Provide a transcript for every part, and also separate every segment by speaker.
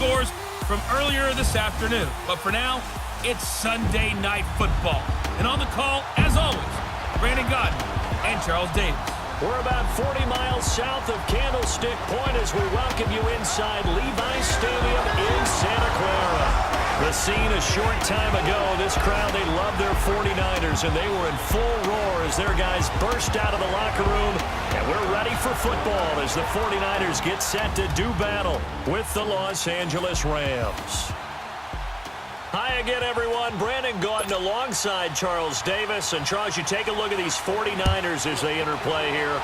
Speaker 1: scores from earlier this afternoon. But for now, it's Sunday Night Football. And on the call, as always, Brandon Godden and Charles Davis.
Speaker 2: We're about 40 miles south of Candlestick Point as we welcome you inside Levi's Stadium in Santa Clara. The scene a short time ago, this crowd, they love their 49ers, and they were in full roar as their guys burst out of the locker room. And we're ready for football as the 49ers get set to do battle with the Los Angeles Rams. Hi again, everyone. Brandon Gaudin alongside Charles Davis. And, Charles, you take a look at these 49ers as they enter play here.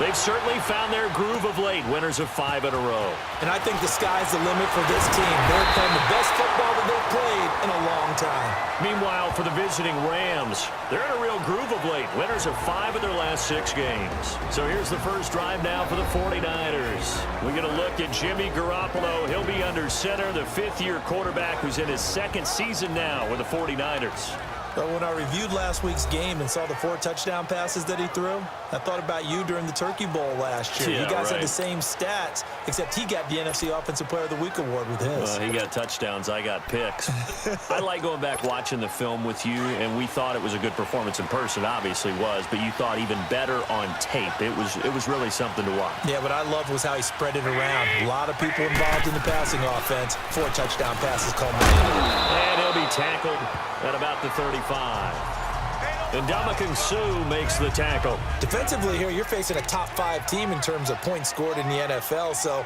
Speaker 2: They've certainly found their groove of late, winners of 5 in a row.
Speaker 3: And I think the sky's the limit for this team. They're playing the best football that they've played in a long time.
Speaker 2: Meanwhile, for the visiting Rams, they're in a real groove of late, winners of 5 of their last 6 games. So here's the first drive now for the 49ers. We get a look at Jimmy Garoppolo. He'll be under center, the 5th-year quarterback who's in his 2nd season now with the 49ers.
Speaker 3: But when I reviewed last week's game and saw the 4 touchdown passes that he threw, I thought about you during the Turkey Bowl last year.
Speaker 2: Yeah,
Speaker 3: you guys
Speaker 2: right.
Speaker 3: had the same stats, except he got the NFC Offensive Player of the Week award with his.
Speaker 2: He got touchdowns. I got picks. I like going back watching the film with you, and we thought it was a good performance in person. Obviously was, but you thought even better on tape. It was really something to watch.
Speaker 3: Yeah, what I loved was how he spread it around. A lot of people involved in the passing offense. 4 touchdown passes culminated.
Speaker 2: And he'll be tackled at about the 35. And Ndamukong Suh makes the tackle.
Speaker 3: Defensively here, you're facing a top 5 team in terms of points scored in the NFL. So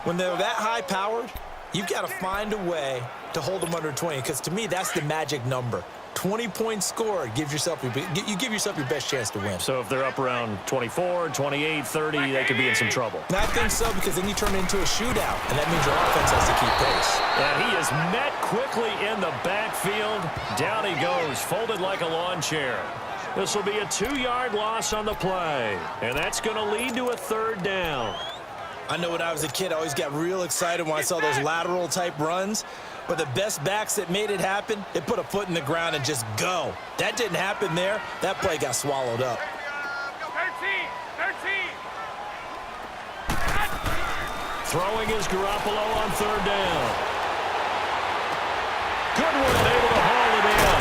Speaker 3: when they're that high-powered, you've got to find a way to hold them under 20. Because to me, that's the magic number. 20 points scored gives yourself you give yourself your best chance to win.
Speaker 2: So if they're up around 24, 28, 30, they could be in some trouble.
Speaker 3: And I think so, because then you turn it into a shootout, and that means your offense has to keep pace.
Speaker 2: And he is met quickly in the backfield. Down he goes, folded like a lawn chair. This will be a 2-yard loss on the play, and that's going to lead to a 3rd down.
Speaker 3: I know when I was a kid, I always got real excited when I saw those lateral-type runs. But the best backs that made it happen, they put a foot in the ground and just go. That didn't happen there. That play got swallowed up.
Speaker 1: 13.
Speaker 2: Throwing is Garoppolo on 3rd down. Goodwin able to haul it in.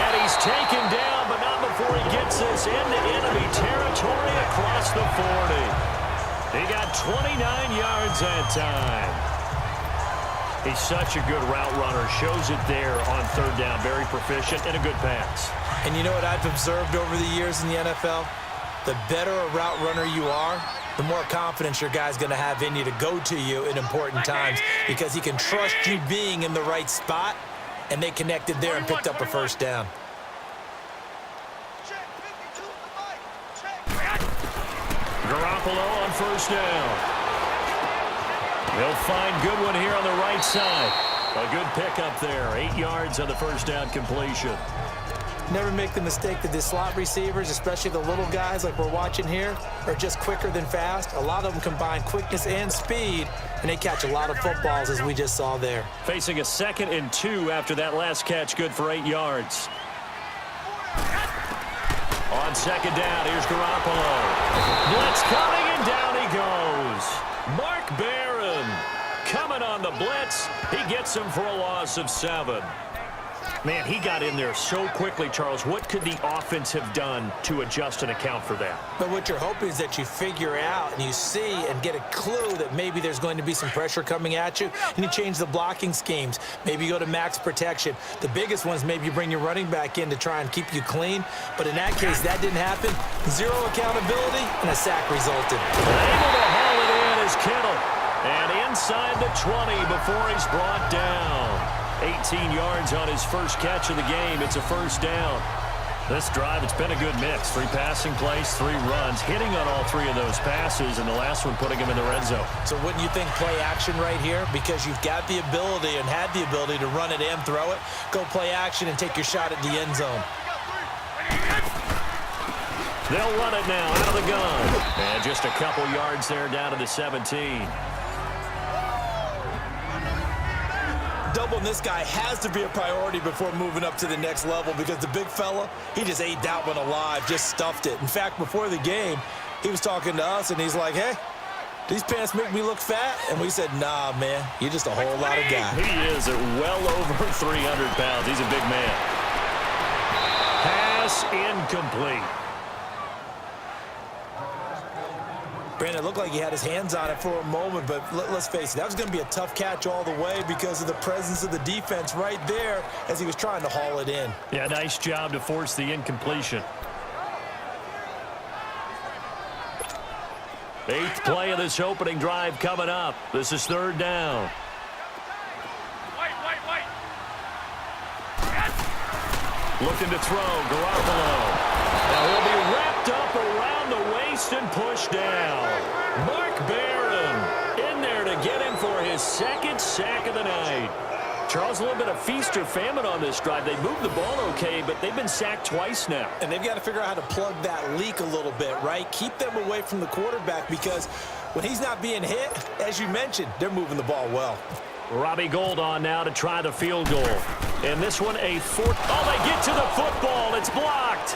Speaker 2: And he's taken down, but not before he gets this into enemy territory across the 40. He got 29 yards that time. He's such a good route runner. Shows it there on 3rd down. Very proficient and a good pass.
Speaker 3: And you know what I've observed over the years in the NFL? The better a route runner you are, the more confidence your guy's going to have in you to go to you in important times, because he can trust you being in the right spot, and they connected there and picked up a 1st down.
Speaker 2: Garoppolo on 1st down. They'll find Goodwin here on the right side. A good pickup there. 8 yards on the 1st down completion.
Speaker 3: Never make the mistake that the slot receivers, especially the little guys like we're watching here, are just quicker than fast. A lot of them combine quickness and speed, and they catch a lot of footballs, as we just saw there.
Speaker 2: Facing a 2nd and 2 after that last catch, good for 8 yards. On 2nd down, here's Garoppolo. Blitz coming, and down he goes. Mark Barron coming on the blitz. He gets him for a loss of 7. Man, he got in there so quickly, Charles. What could the offense have done to adjust and account for that?
Speaker 3: But what you're hoping is that you figure out and you see and get a clue that maybe there's going to be some pressure coming at you, and you change the blocking schemes. Maybe you go to max protection. The biggest ones, maybe you bring your running back in to try and keep you clean. But in that case, that didn't happen. 0 accountability, and a sack resulted.
Speaker 2: Able to haul it in is Kittle. And inside the 20 before he's brought down. 18 yards on his first catch of the game. It's a 1st down. This drive, it's been a good mix. 3 passing plays, 3 runs, hitting on all 3 of those passes, and the last one putting him in the red zone.
Speaker 3: So wouldn't you think play action right here? Because you've got the ability and had the ability to run it and throw it. Go play action and take your shot at the end zone.
Speaker 2: They'll run it now out of the gun. And just a couple yards there down to the 17.
Speaker 3: Doubling this guy has to be a priority before moving up to the next level, because the big fella, he just ate that one alive, just stuffed it. In fact, before the game, he was talking to us, and he's like, hey, these pants make me look fat? And we said, nah, man, you're just a whole lot of guy.
Speaker 2: He is at well over 300 pounds. He's a big man. Pass incomplete.
Speaker 3: Brandon, it looked like he had his hands on it for a moment, but let's face it, that was going to be a tough catch all the way because of the presence of the defense right there as he was trying to haul it in.
Speaker 2: Yeah, nice job to force the incompletion. 8th play of this opening drive coming up. This is 3rd down. Looking to throw, Garoppolo. Now he'll be wrapped up around the waist and pushed down. Mark Barron in there to get him for his 2nd sack of the night. Charles, a little bit of feast or famine on this drive. They moved the ball okay, but they've been sacked twice now.
Speaker 3: And they've got to figure out how to plug that leak a little bit, right? Keep them away from the quarterback because when he's not being hit, as you mentioned, they're moving the ball well.
Speaker 2: Robbie Gould on now to try the field goal. And this one a 4th. Oh, they get to the football. It's blocked.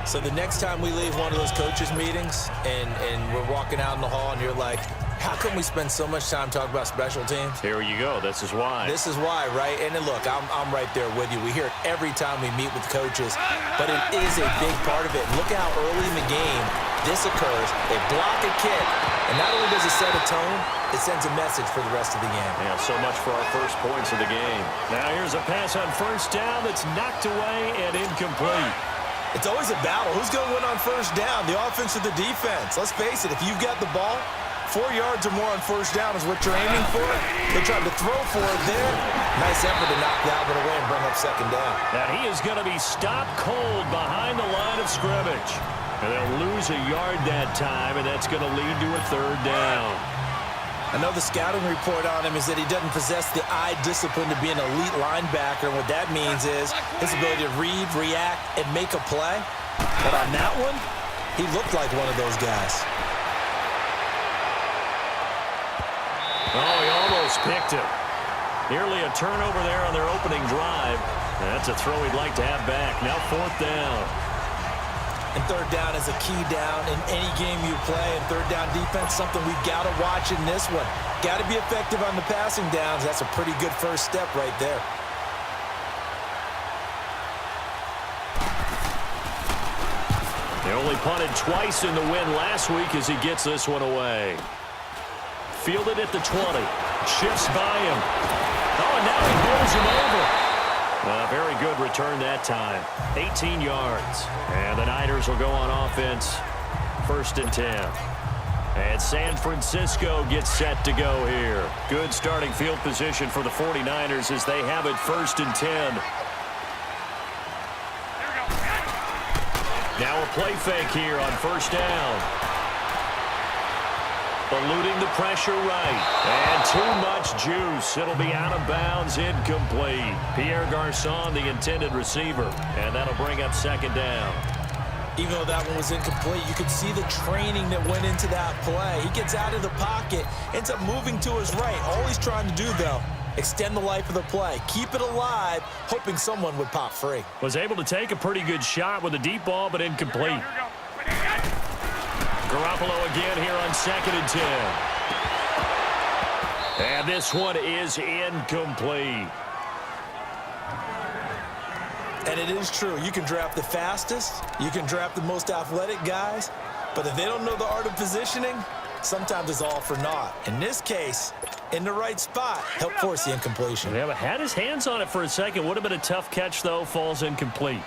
Speaker 3: So the next time we leave one of those coaches meetings and we're walking out in the hall and you're like, how come we spend so much time talking about special teams?
Speaker 2: Here you go. This is why.
Speaker 3: This is why, right? And then look, I'm right there with you. We hear it every time we meet with coaches, but it is a big part of it. Look at how early in the game this occurs. They block a kick, and not only does it set a tone, it sends a message for the rest of the game.
Speaker 2: Yeah, so much for our first points of the game. Now here's a pass on 1st down that's knocked away and incomplete.
Speaker 3: It's always a battle. Who's going to win on 1st down, the offense or the defense? Let's face it, if you've got the ball, 4 yards or more on 1st down is what you're aiming for. They tried to throw for it there. Nice effort to knock that one away and bring up 2nd down.
Speaker 2: Now he is going to be stopped cold behind the line of scrimmage. And they'll lose a yard that time, and that's going to lead to a 3rd down.
Speaker 3: I know the scouting report on him is that he doesn't possess the eye discipline to be an elite linebacker. And what that means is his ability to read, react, and make a play. But on that one, he looked like one of those guys.
Speaker 2: Oh, he almost picked it. Nearly a turnover there on their opening drive. And that's a throw he'd like to have back. Now 4th down.
Speaker 3: And 3rd down is a key down in any game you play. And 3rd down defense, something we've got to watch in this one. Got to be effective on the passing downs. That's a pretty good first step right there.
Speaker 2: They only punted twice in the win last week as he gets this one away. Fielded at the 20. Shifts by him. Oh, and now he bowls him over. Very good return that time. 18 yards. And the Niners will go on offense. 1st and 10. And San Francisco gets set to go here. Good starting field position for the 49ers as they have it 1st and 10. Now a play fake here on 1st down. Eluding the pressure right. And too much juice. It'll be out of bounds, incomplete. Pierre Garçon, the intended receiver. And that'll bring up 2nd down.
Speaker 3: Even though that one was incomplete, you could see the training that went into that play. He gets out of the pocket, ends up moving to his right. All he's trying to do, though, extend the life of the play. Keep it alive, hoping someone would pop free.
Speaker 2: Was able to take a pretty good shot with a deep ball, but incomplete. Garoppolo again here on 2nd and 10. And this one is incomplete.
Speaker 3: And it is true. You can draft the fastest. You can draft the most athletic guys. But if they don't know the art of positioning, sometimes it's all for naught. In this case, in the right spot, help force the incompletion.
Speaker 2: Yeah, but had his hands on it for a second. Would have been a tough catch, though. Falls incomplete.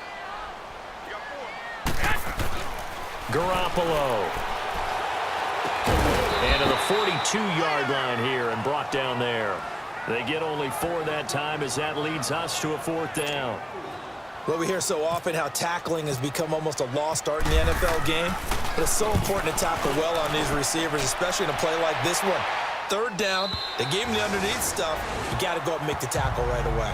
Speaker 2: Garoppolo. And to the 42-yard line here and brought down there. They get only 4 that time as that leads us to a 4th down.
Speaker 3: Well, we hear so often how tackling has become almost a lost art in the NFL game. But it's so important to tackle well on these receivers, especially in a play like this one. 3rd down, they gave him the underneath stuff. You got to go up and make the tackle right away.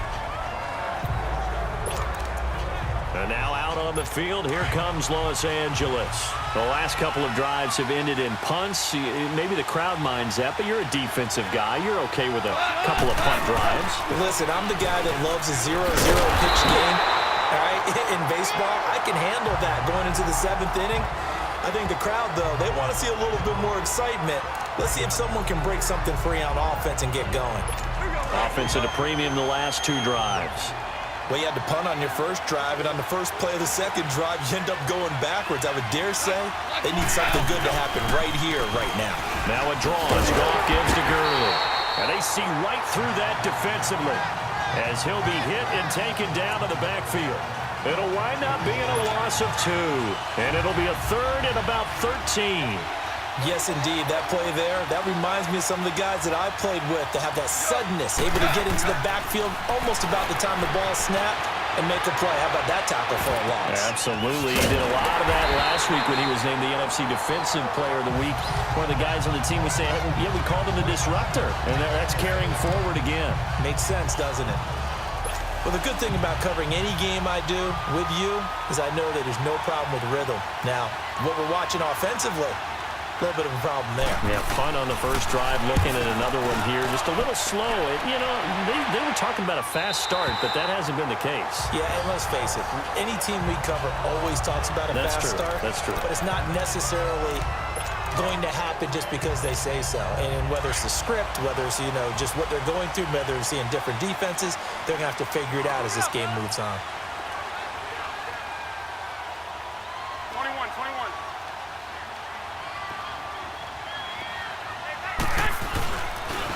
Speaker 2: And now out on the field, here comes Los Angeles. The last couple of drives have ended in punts. Maybe the crowd minds that, but you're a defensive guy. You're okay with a couple of punt drives.
Speaker 3: Listen, I'm the guy that loves a 0-0 pitch game. all right? In baseball, I can handle that going into the 7th inning. I think the crowd, though, they want to see a little bit more excitement. Let's see if someone can break something free on offense and get going.
Speaker 2: Offense at a premium the last 2 drives.
Speaker 3: Well, you had to punt on your first drive, and on the first play of the second drive, you end up going backwards. I would dare say they need something good to happen right here, right now.
Speaker 2: Now a draw as Goff gives to Gurley. And they see right through that defensively as he'll be hit and taken down to the backfield. It'll wind up being a loss of 2, and it'll be a 3rd and about 13.
Speaker 3: Yes, indeed. That play there, that reminds me of some of the guys that I played with to have that suddenness, able to get into the backfield almost about the time the ball snapped and make a play. How about that tackle for a loss?
Speaker 2: Absolutely. He did a lot of that last week when he was named the NFC Defensive Player of the Week. One of the guys on the team was saying, hey, yeah, we called him the disruptor, and that's carrying forward again.
Speaker 3: Makes sense, doesn't it? Well, the good thing about covering any game I do with you is I know that there's no problem with rhythm. Now, what we're watching offensively, a little bit of a problem there.
Speaker 2: Yeah, punt on the first drive, looking at another one here. Just a little slow. You know, they were talking about a fast start, but that hasn't been the case. Yeah,
Speaker 3: and let's face it, any team we cover always talks about a fast start.
Speaker 2: That's true.
Speaker 3: But it's not necessarily going to happen just because they say so. And whether it's the script, whether it's, you know, just what they're going through, whether they're seeing different defenses, they're going to have to figure it out as this game moves on.
Speaker 4: 21.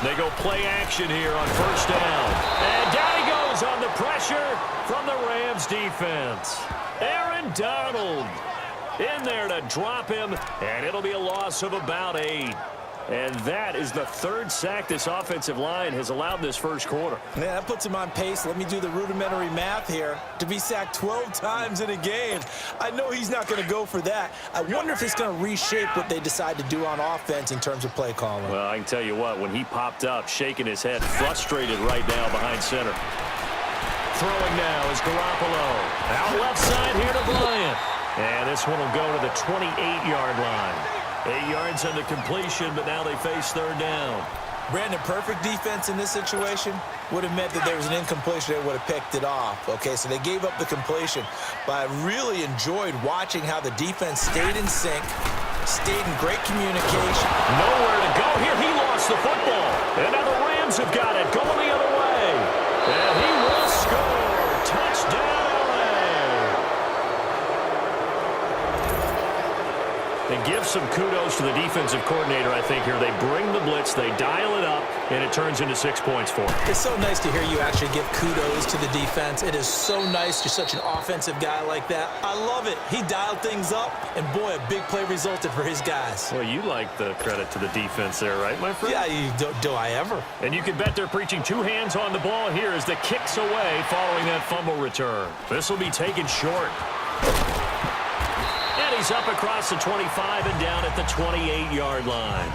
Speaker 2: They go play action here on first down. And down he goes on the pressure from the Rams defense. Aaron Donald in there to drop him, and it'll be a loss of about 8. And that is the 3rd sack this offensive line has allowed this first quarter.
Speaker 3: Yeah, that puts him on pace. Let me do the rudimentary math here. To be sacked 12 times in a game, I know he's not going to go for that. I wonder if it's going to reshape what they decide to do on offense in terms of play calling.
Speaker 2: Well, I can tell you what, when he popped up, shaking his head, frustrated right now behind center. Throwing now is Garoppolo. Out left side here to Bryant. And this one will go to the 28-yard line. 8 yards on the completion, but now they face 3rd down.
Speaker 3: Brandon, perfect defense in this situation would have meant that there was an incompletion. They would have picked it off. Okay, so they gave up the completion. But I really enjoyed watching how the defense stayed in sync, stayed in great communication.
Speaker 2: Nowhere to go here. He lost the football. And now the Rams have got it going the other way. And he will score. Touchdown. And give some kudos to the defensive coordinator, I think, here. They bring the blitz, they dial it up, and it turns into 6 points for them.
Speaker 3: It's so nice to hear you actually give kudos to the defense. It is so nice. You're such an offensive guy like that. I love it. He dialed things up, and boy, a big play resulted for his guys.
Speaker 2: Well, you like the credit to the defense there, right, my friend?
Speaker 3: Yeah, do I ever.
Speaker 2: And you can bet they're preaching 2 hands on the ball here as the kick's away following that fumble return. This will be taken short. He's up across the 25 and down at the 28-yard line.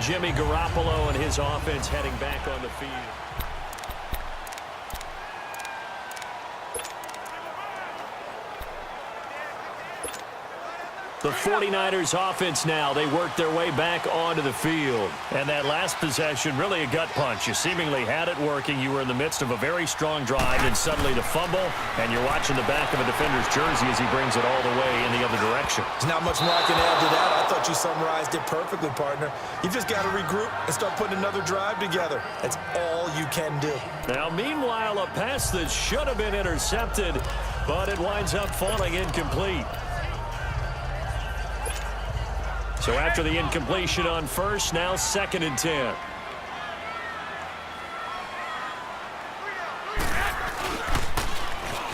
Speaker 2: Jimmy Garoppolo and his offense heading back on the field. The 49ers offense now, they work their way back onto the field. And that last possession, really a gut punch. You seemingly had it working. You were in the midst of a very strong drive, and suddenly the fumble, and you're watching the back of a defender's jersey as he brings it all the way in the other direction.
Speaker 3: There's not much more I can add to that. I thought you summarized it perfectly, partner. You just got to regroup and start putting another drive together. That's all you can do.
Speaker 2: Now, meanwhile, a pass that should have been intercepted, but it winds up falling incomplete. So after the incompletion on first, now 2nd and 10.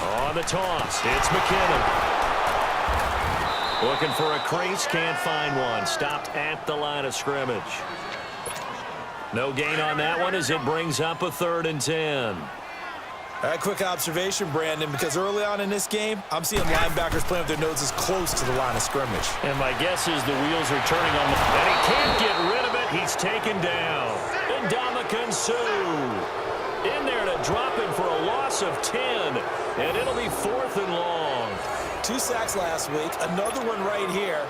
Speaker 2: On the toss, it's McKinnon. Looking for a crease, can't find one. Stopped at the line of scrimmage. No gain on that one as it brings up a 3rd and 10.
Speaker 3: All right, quick observation, Brandon, because early on in this game, I'm seeing linebackers playing with their noses close to the line of scrimmage.
Speaker 2: And my guess is the wheels are turning on the... And he can't get rid of it. He's taken down. And Ndamukong Suh in there to drop him for a loss of 10. And it'll be 4th and long.
Speaker 3: 2 sacks last week, another one right here.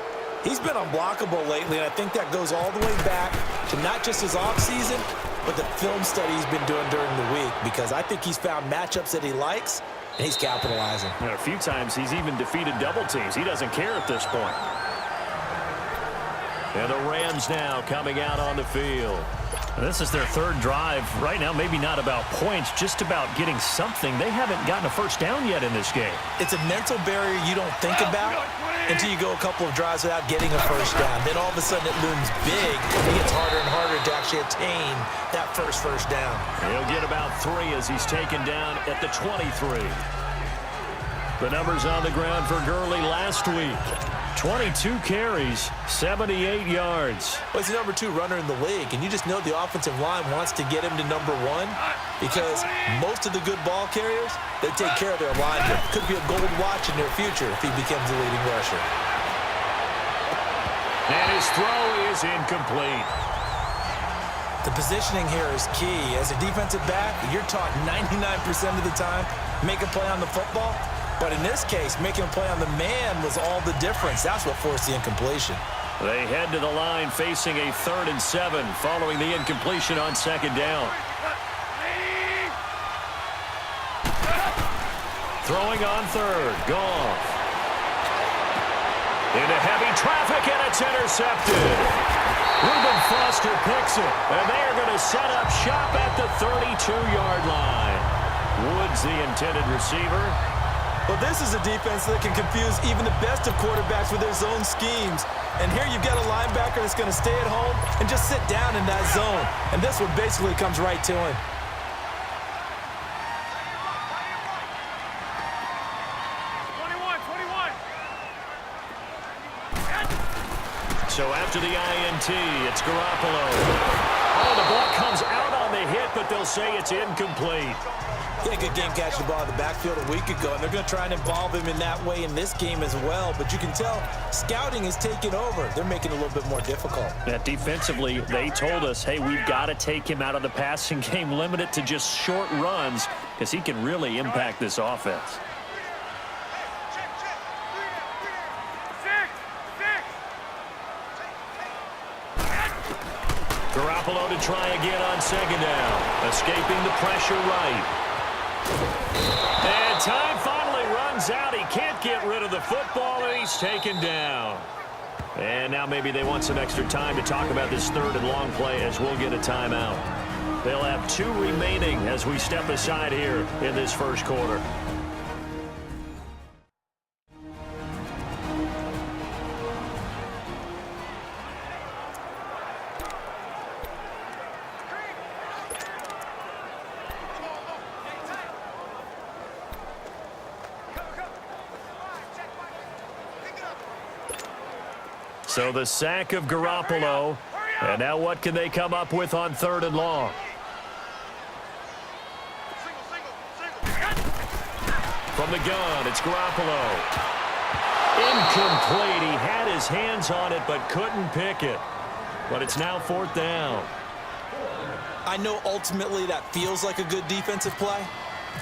Speaker 3: He's been unblockable lately, and I think that goes all the way back to not just his offseason, but the film study he's been doing during the week, because I think he's found matchups that he likes, and he's capitalizing.
Speaker 2: And a few times he's even defeated double teams. He doesn't care at this point. And the Rams now coming out on the field.
Speaker 5: This is their third drive. Right now, maybe not about points, just about getting something. They haven't gotten a first down yet in this game.
Speaker 3: It's a mental barrier you don't think about until you go a couple of drives without getting a first down. Then all of a sudden it looms big. It gets harder and harder to actually attain that first down.
Speaker 2: He'll get about 3 as he's taken down at the 23. The numbers on the ground for Gurley last week. 22 carries, 78 yards.
Speaker 3: Well, he's the number 2 runner in the league, and you just know the offensive line wants to get him to number 1 because most of the good ball carriers, they take care of their linemen. Could be a gold watch in their future if he becomes the leading rusher.
Speaker 2: And his throw is incomplete.
Speaker 3: The positioning here is key. As a defensive back, you're taught 99% of the time, make a play on the football. But in this case, making a play on the man was all the difference. That's what forced the incompletion.
Speaker 2: They head to the line facing a 3rd and 7 following the incompletion on 2nd down. Throwing on 3rd. Goff. Into heavy traffic, and it's intercepted. Reuben Foster picks it, and they are going to set up shop at the 32-yard line. Woods, the intended receiver.
Speaker 3: Well, this is a defense that can confuse even the best of quarterbacks with their zone schemes. And here you've got a linebacker that's going to stay at home and just sit down in that zone. And this one basically comes right to him.
Speaker 2: So after the INT, it's Garoppolo. Oh, the ball comes out on the hit, but they'll say it's incomplete.
Speaker 3: He had a good game catching the ball in the backfield a week ago, and they're going to try and involve him in that way in this game as well. But you can tell scouting is taking over. They're making it a little bit more difficult.
Speaker 5: Yeah, defensively, they told us, hey, we've got to take him out of the passing game, limit it to just short runs, because he can really impact this offense.
Speaker 2: Garoppolo to try again on 2nd down. Escaping the pressure right. And time finally runs out. He can't get rid of the football, and he's taken down. And now maybe they want some extra time to talk about this 3rd and long play as we'll get a timeout. They'll have 2 remaining as we step aside here in this first quarter. So the sack of Garoppolo. And now what can they come up with on 3rd and long? From the gun, it's Garoppolo. Incomplete. He had his hands on it but couldn't pick it. But it's now 4th down.
Speaker 3: I know ultimately that feels like a good defensive play,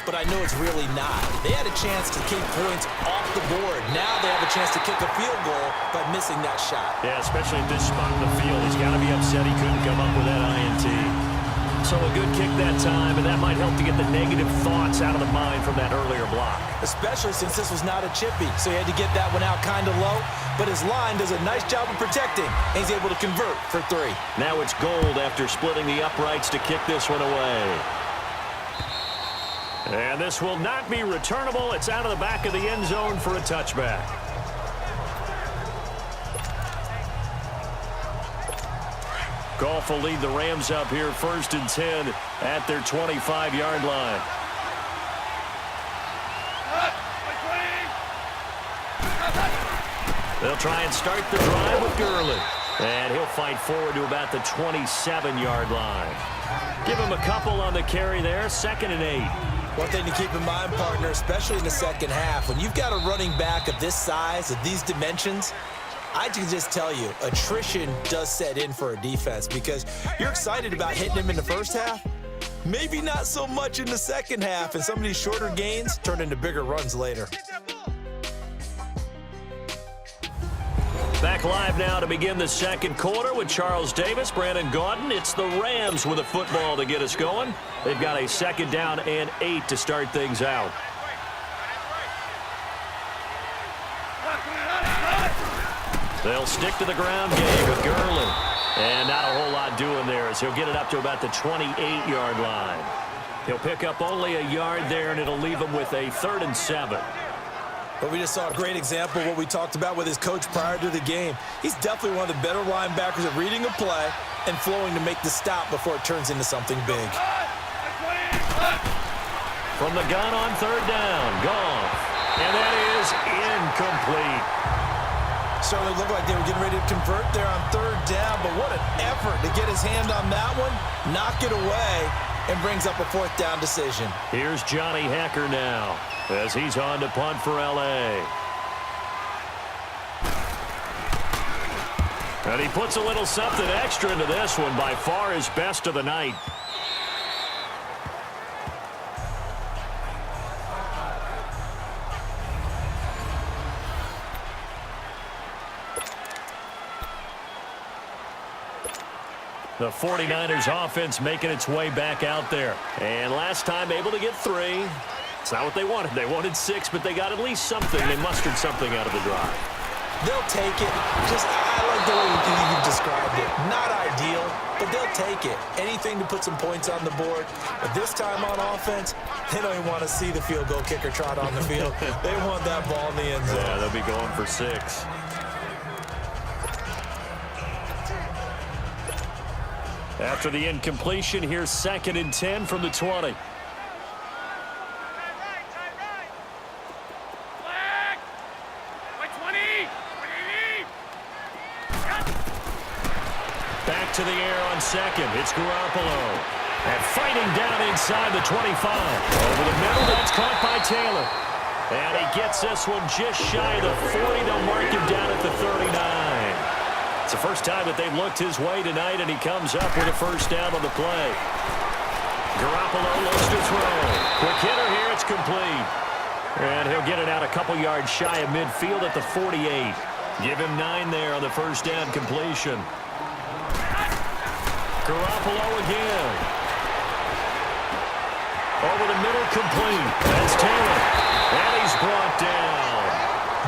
Speaker 3: but I know it's really not. They had a chance to keep points off the board. Now they have a chance to kick a field goal by missing that shot.
Speaker 2: Yeah, especially at this spot in the field. He's got to be upset he couldn't come up with that INT. So a good kick that time, and that might help to get the negative thoughts out of the mind from that earlier block.
Speaker 3: Especially since this was not a chippy, so he had to get that one out kind of low. But his line does a nice job of protecting, and he's able to convert for 3.
Speaker 2: Now it's gold after splitting the uprights to kick this one away. And this will not be returnable. It's out of the back of the end zone for a touchback. Goff will lead the Rams up here 1st and 10 at their 25-yard line. They'll try and start the drive with Gurley. And he'll fight forward to about the 27-yard line. Give him a couple on the carry there, 2nd and 8.
Speaker 3: One thing to keep in mind, partner, especially in the second half, when you've got a running back of this size, of these dimensions, I can just tell you, attrition does set in for a defense because you're excited about hitting him in the first half, maybe not so much in the second half, and some of these shorter gains turn into bigger runs later.
Speaker 2: Back live now to begin the second quarter with Charles Davis, Brandon Gaudin. It's the Rams with a football to get us going. They've got a 2nd down and 8 to start things out. They'll stick to the ground game with Gurley. And not a whole lot doing there as he'll get it up to about the 28-yard line. He'll pick up only a yard there, and it'll leave him with a 3rd and 7.
Speaker 3: But we just saw a great example of what we talked about with his coach prior to the game. He's definitely one of the better linebackers at reading a play and flowing to make the stop before it turns into something big.
Speaker 2: From the gun on 3rd down, Goff. And that is incomplete.
Speaker 3: Certainly looked like they were getting ready to convert there on 3rd down, but what an effort to get his hand on that one, knock it away, and brings up a 4th down decision.
Speaker 2: Here's Johnny Hecker now as he's on to punt for L.A. And he puts a little something extra into this one, by far his best of the night. The 49ers offense making its way back out there. And last time able to get 3. It's not what they wanted. They wanted 6, but they got at least something. They mustered something out of the drive.
Speaker 3: They'll take it. I like the way you've described it. Not ideal, but they'll take it. Anything to put some points on the board. But this time on offense, they don't even want to see the field goal kicker trot on the field. They want that ball in the end zone.
Speaker 2: Yeah, they'll be going for 6. After the incompletion, here's 2nd and 10 from the 20. Back to the air on 2nd. It's Garoppolo. And fighting down inside the 25. Over the middle, that's caught by Taylor. And he gets this one just shy of the 40. They'll mark him down at the 39. It's the first time that they've looked his way tonight, and he comes up with a 1st down on the play. Garoppolo looks to throw. Quick hitter here, it's complete. And he'll get it out a couple yards shy of midfield at the 48. Give him 9 there on the 1st down completion. Garoppolo again. Over the middle, complete. That's Taylor. And he's brought down.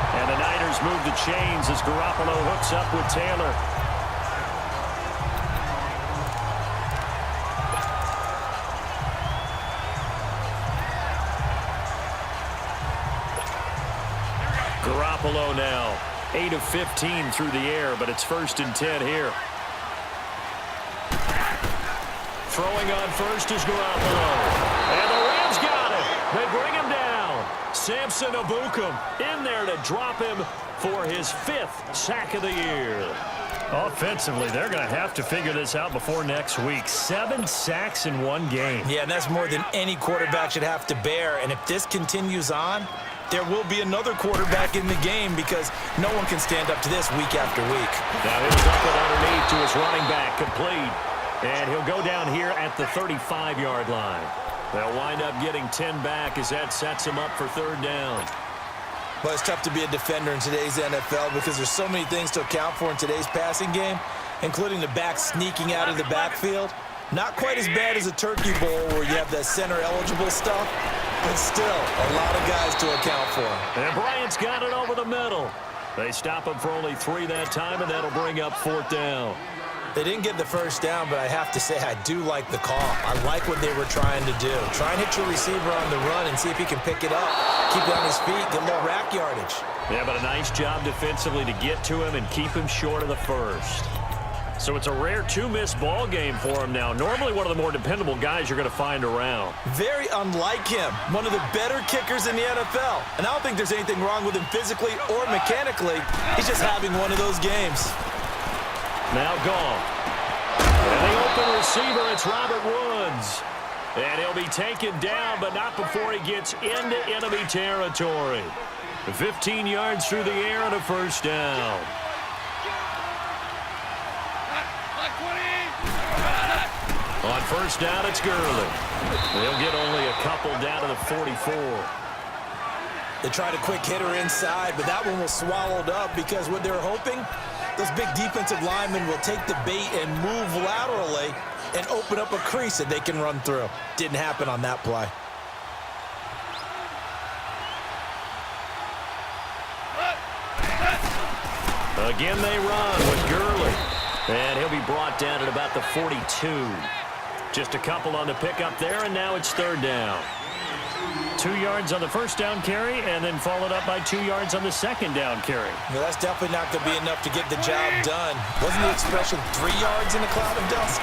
Speaker 2: And the Niners move the chains as Garoppolo hooks up with Taylor. Garoppolo now, 8 of 15 through the air, but it's 1st and 10 here. Throwing on 1st is Garoppolo. And the Rams got it. They bring him down. Samson Ebukam in there to drop him for his 5th sack of the year. Offensively, they're going to have to figure this out before next week. 7 sacks in one game.
Speaker 3: Yeah, and that's more than any quarterback should have to bear. And if this continues on, there will be another quarterback in the game because no one can stand up to this week after week.
Speaker 2: Now he'll dump it underneath to his running back, complete. And he'll go down here at the 35-yard line. They'll wind up getting 10 back as that sets him up for 3rd down.
Speaker 3: Well, it's tough to be a defender in today's NFL because there's so many things to account for in today's passing game, including the back sneaking out of the backfield. Not quite as bad as a turkey bowl where you have that center-eligible stuff, but still a lot of guys to account for.
Speaker 2: And Bryant's got it over the middle. They stop him for only 3 that time, and that'll bring up 4th down.
Speaker 3: They didn't get the 1st down, but I have to say I do like the call. I like what they were trying to do. Try and hit your receiver on the run and see if he can pick it up, keep it on his feet, get a little rack yardage.
Speaker 2: Yeah, but a nice job defensively to get to him and keep him short of the 1st. So it's a rare 2-miss ball game for him now. Normally one of the more dependable guys you're going to find around.
Speaker 3: Very unlike him. One of the better kickers in the NFL. And I don't think there's anything wrong with him physically or mechanically. He's just having one of those games.
Speaker 2: Now gone. And the open receiver, it's Robert Woods. And he'll be taken down, but not before he gets into enemy territory. 15 yards through the air and a 1st down. On 1st down, it's Gurley. They'll get only a couple down to the 44.
Speaker 3: They tried a quick hitter inside, but that one was swallowed up because what they were hoping Those big defensive linemen will take the bait and move laterally and open up a crease that they can run through. Didn't happen on that play.
Speaker 2: Again, they run with Gurley. And he'll be brought down at about the 42. Just a couple on the pickup there, and now it's third down. 2 yards on the first down carry, and then followed up by 2 yards on the second down carry.
Speaker 3: Well, that's definitely not going to be enough to get the job done. Wasn't the expression 3 yards in a cloud of dust?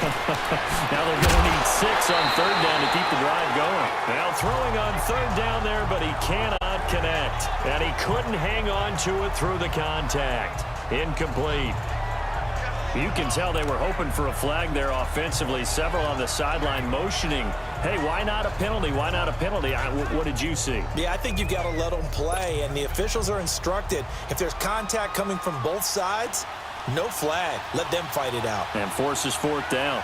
Speaker 2: Now they're going to need 6 on third down to keep the drive going. Now throwing on third down there, but he cannot connect. And he couldn't hang on to it through the contact. Incomplete. You can tell they were hoping for a flag there offensively. Several on the sideline motioning, hey, why not a penalty? Why not a penalty? What did you see?
Speaker 3: Yeah, I think you've got to let them play, and the officials are instructed. If there's contact coming from both sides, no flag. Let them fight it out.
Speaker 2: And forces fourth down.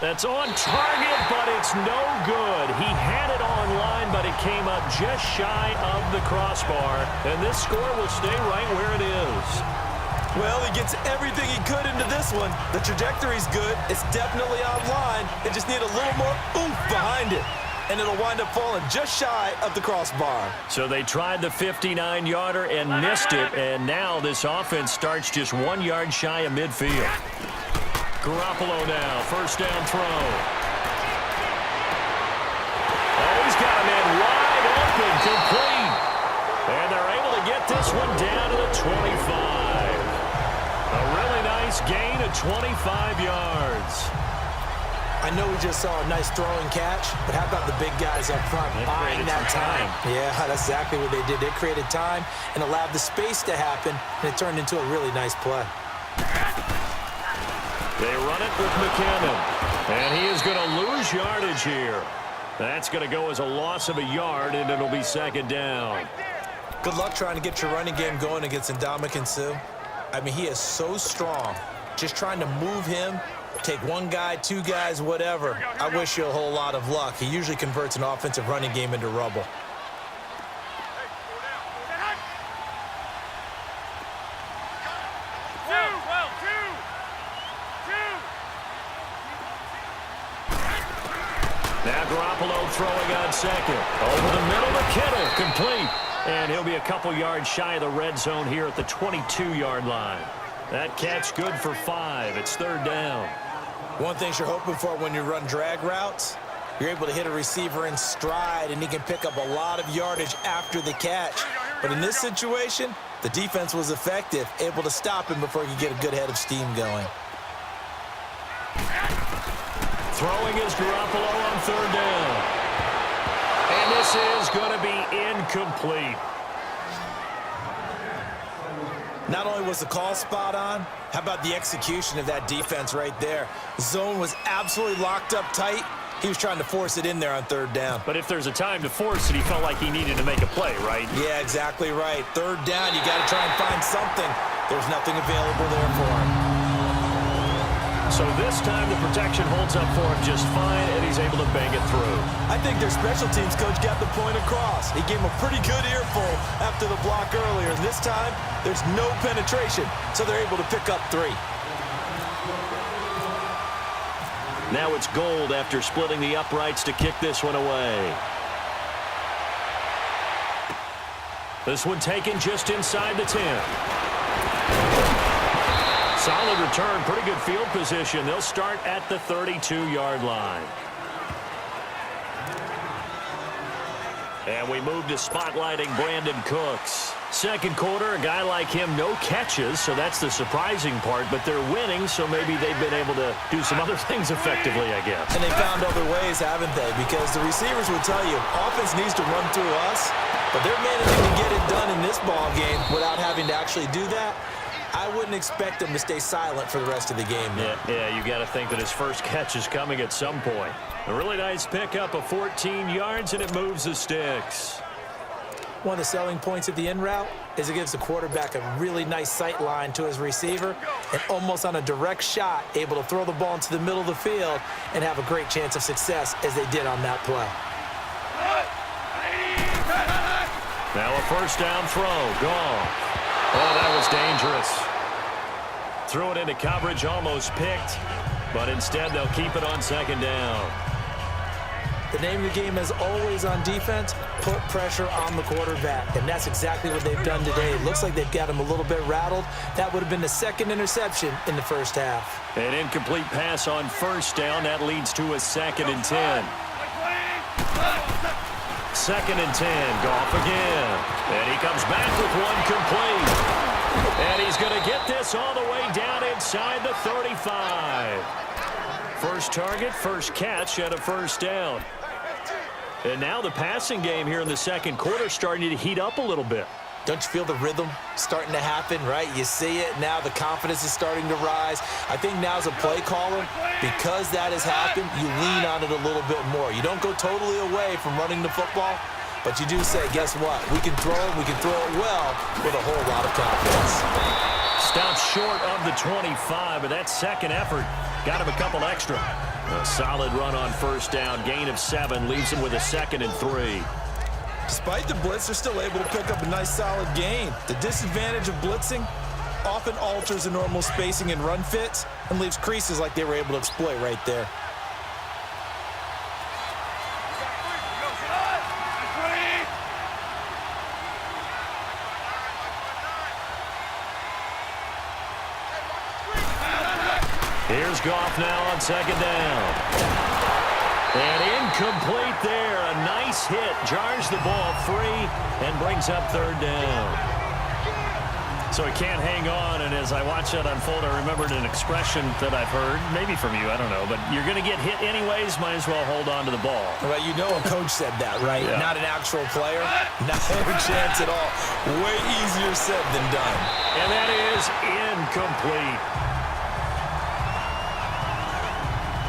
Speaker 2: That's on target, but it's no good. He had it on line, but it came up just shy of the crossbar. And this score will stay right where it is.
Speaker 3: Well, he gets everything he could into this one. The trajectory's good. It's definitely on line. They just need a little more oomph behind it. And it'll wind up falling just shy of the crossbar.
Speaker 2: So they tried the 59-yarder and missed it. And now this offense starts just 1 yard shy of midfield. Garoppolo now, first down throw. Oh, he's got a man wide open, complete. And they're able to get this one down to the 25. A really nice gain of 25 yards.
Speaker 3: I know we just saw a nice throwing catch, but how about the big guys up front buying that time? Yeah, that's exactly what they did. They created time and allowed the space to happen, and it turned into a really nice play.
Speaker 2: They run it with McKinnon, and he is going to lose yardage here. That's going to go as a loss of a yard, and it'll be second down.
Speaker 3: Good luck trying to get your running game going against Ndamukong Suh. I mean, he is so strong. Just trying to move him, take one guy, 2 guys, whatever. I wish you a whole lot of luck. He usually converts an offensive running game into rubble.
Speaker 2: Now Garoppolo throwing on second. Over the middle to Kittle, complete. And he'll be a couple yards shy of the red zone here at the 22-yard line. That catch good for 5. It's third down.
Speaker 3: One thing you're hoping for when you run drag routes, you're able to hit a receiver in stride, and he can pick up a lot of yardage after the catch. But in this situation, the defense was effective, able to stop him before he could get a good head of steam going.
Speaker 2: Throwing is Garoppolo on third down. And this is going to be incomplete.
Speaker 3: Not only was the call spot on, how about the execution of that defense right there? The zone was absolutely locked up tight. He was trying to force it in there on third down.
Speaker 2: But if there's a time to force it, he felt like he needed to make a play, right?
Speaker 3: Yeah, exactly right. Third down, you got to try and find something. There's nothing available there for him.
Speaker 2: So this time the protection holds up for him just fine, and he's able to bang it through.
Speaker 3: I think their special teams coach got the point across. He gave him a pretty good earful after the block earlier. And this time, there's no penetration, so they're able to pick up 3.
Speaker 2: Now it's Gold after splitting the uprights to kick this one away. This one taken just inside the 10. Solid return, pretty good field position. They'll start at the 32-yard line. And we move to spotlighting Brandon Cooks. Second quarter, a guy like him, no catches, so that's the surprising part. But they're winning, so maybe they've been able to do some other things effectively, I guess.
Speaker 3: And they found other ways, haven't they? Because the receivers will tell you, offense needs to run through us, but they're managing to get it done in this ball game without having to actually do that. I wouldn't expect him to stay silent for the rest of the game.
Speaker 2: Yeah, you got to think that his first catch is coming at some point. A really nice pickup of 14 yards, and it moves the sticks.
Speaker 3: One of the selling points at the end route is it gives the quarterback a really nice sight line to his receiver, and almost on a direct shot, able to throw the ball into the middle of the field and have a great chance of success as they did on that play.
Speaker 2: Now a first down throw. Gone. Oh, that was dangerous. Threw it into coverage, almost picked. But instead, they'll keep it on second down.
Speaker 3: The name of the game is always on defense, put pressure on the quarterback. And that's exactly what they've done today. It looks like they've got him a little bit rattled. That would have been the second interception in the first half.
Speaker 2: An incomplete pass on first down. That leads to a 2nd and 10. 2nd and 10. Goff again. And he comes back with one complete. And he's going to get this all the way down inside the 35. First target, first catch, and a first down. And now the passing game here in the second quarter starting to heat up a little bit.
Speaker 3: Don't you feel the rhythm starting to happen, right? You see it. Now the confidence is starting to rise. I think now as a play caller, because that has happened, you lean on it a little bit more. You don't go totally away from running the football, but you do say, guess what? We can throw it. We can throw it well with a whole lot of confidence.
Speaker 2: Stopped short of the 25, but that second effort got him a couple extra. A solid run on first down. Gain of 7 leaves him with a 2nd and 3.
Speaker 6: Despite the blitz, they're still able to pick up a nice solid gain. The disadvantage of blitzing often alters the normal spacing and run fits and leaves creases like they were able to exploit right there.
Speaker 2: Here's Goff now on second down. And incomplete there. A nice hit. Jars the ball free and brings up third down. So he can't hang on, and as I watch that unfold, I remembered an expression that I've heard, maybe from you, I don't know, but you're going to get hit anyways, might as well hold on to the ball.
Speaker 6: Well, you know a coach said that, right?
Speaker 2: Yeah.
Speaker 6: Not an actual player. Not a chance at all. Way easier said than done.
Speaker 2: And that is incomplete.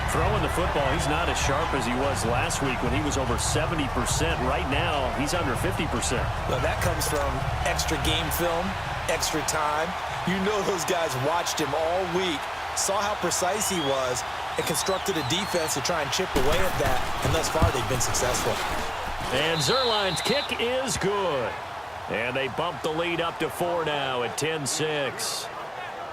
Speaker 2: Throwing the football, he's not as sharp as he was last week when he was over 70%. Right now, he's under 50%.
Speaker 6: Well, that comes from extra game film, extra time. You know those guys watched him all week, saw how precise he was, and constructed a defense to try and chip away at that. And thus far, they've been successful.
Speaker 2: And Zerline's kick is good. And they bump the lead up to 4 now at 10-6.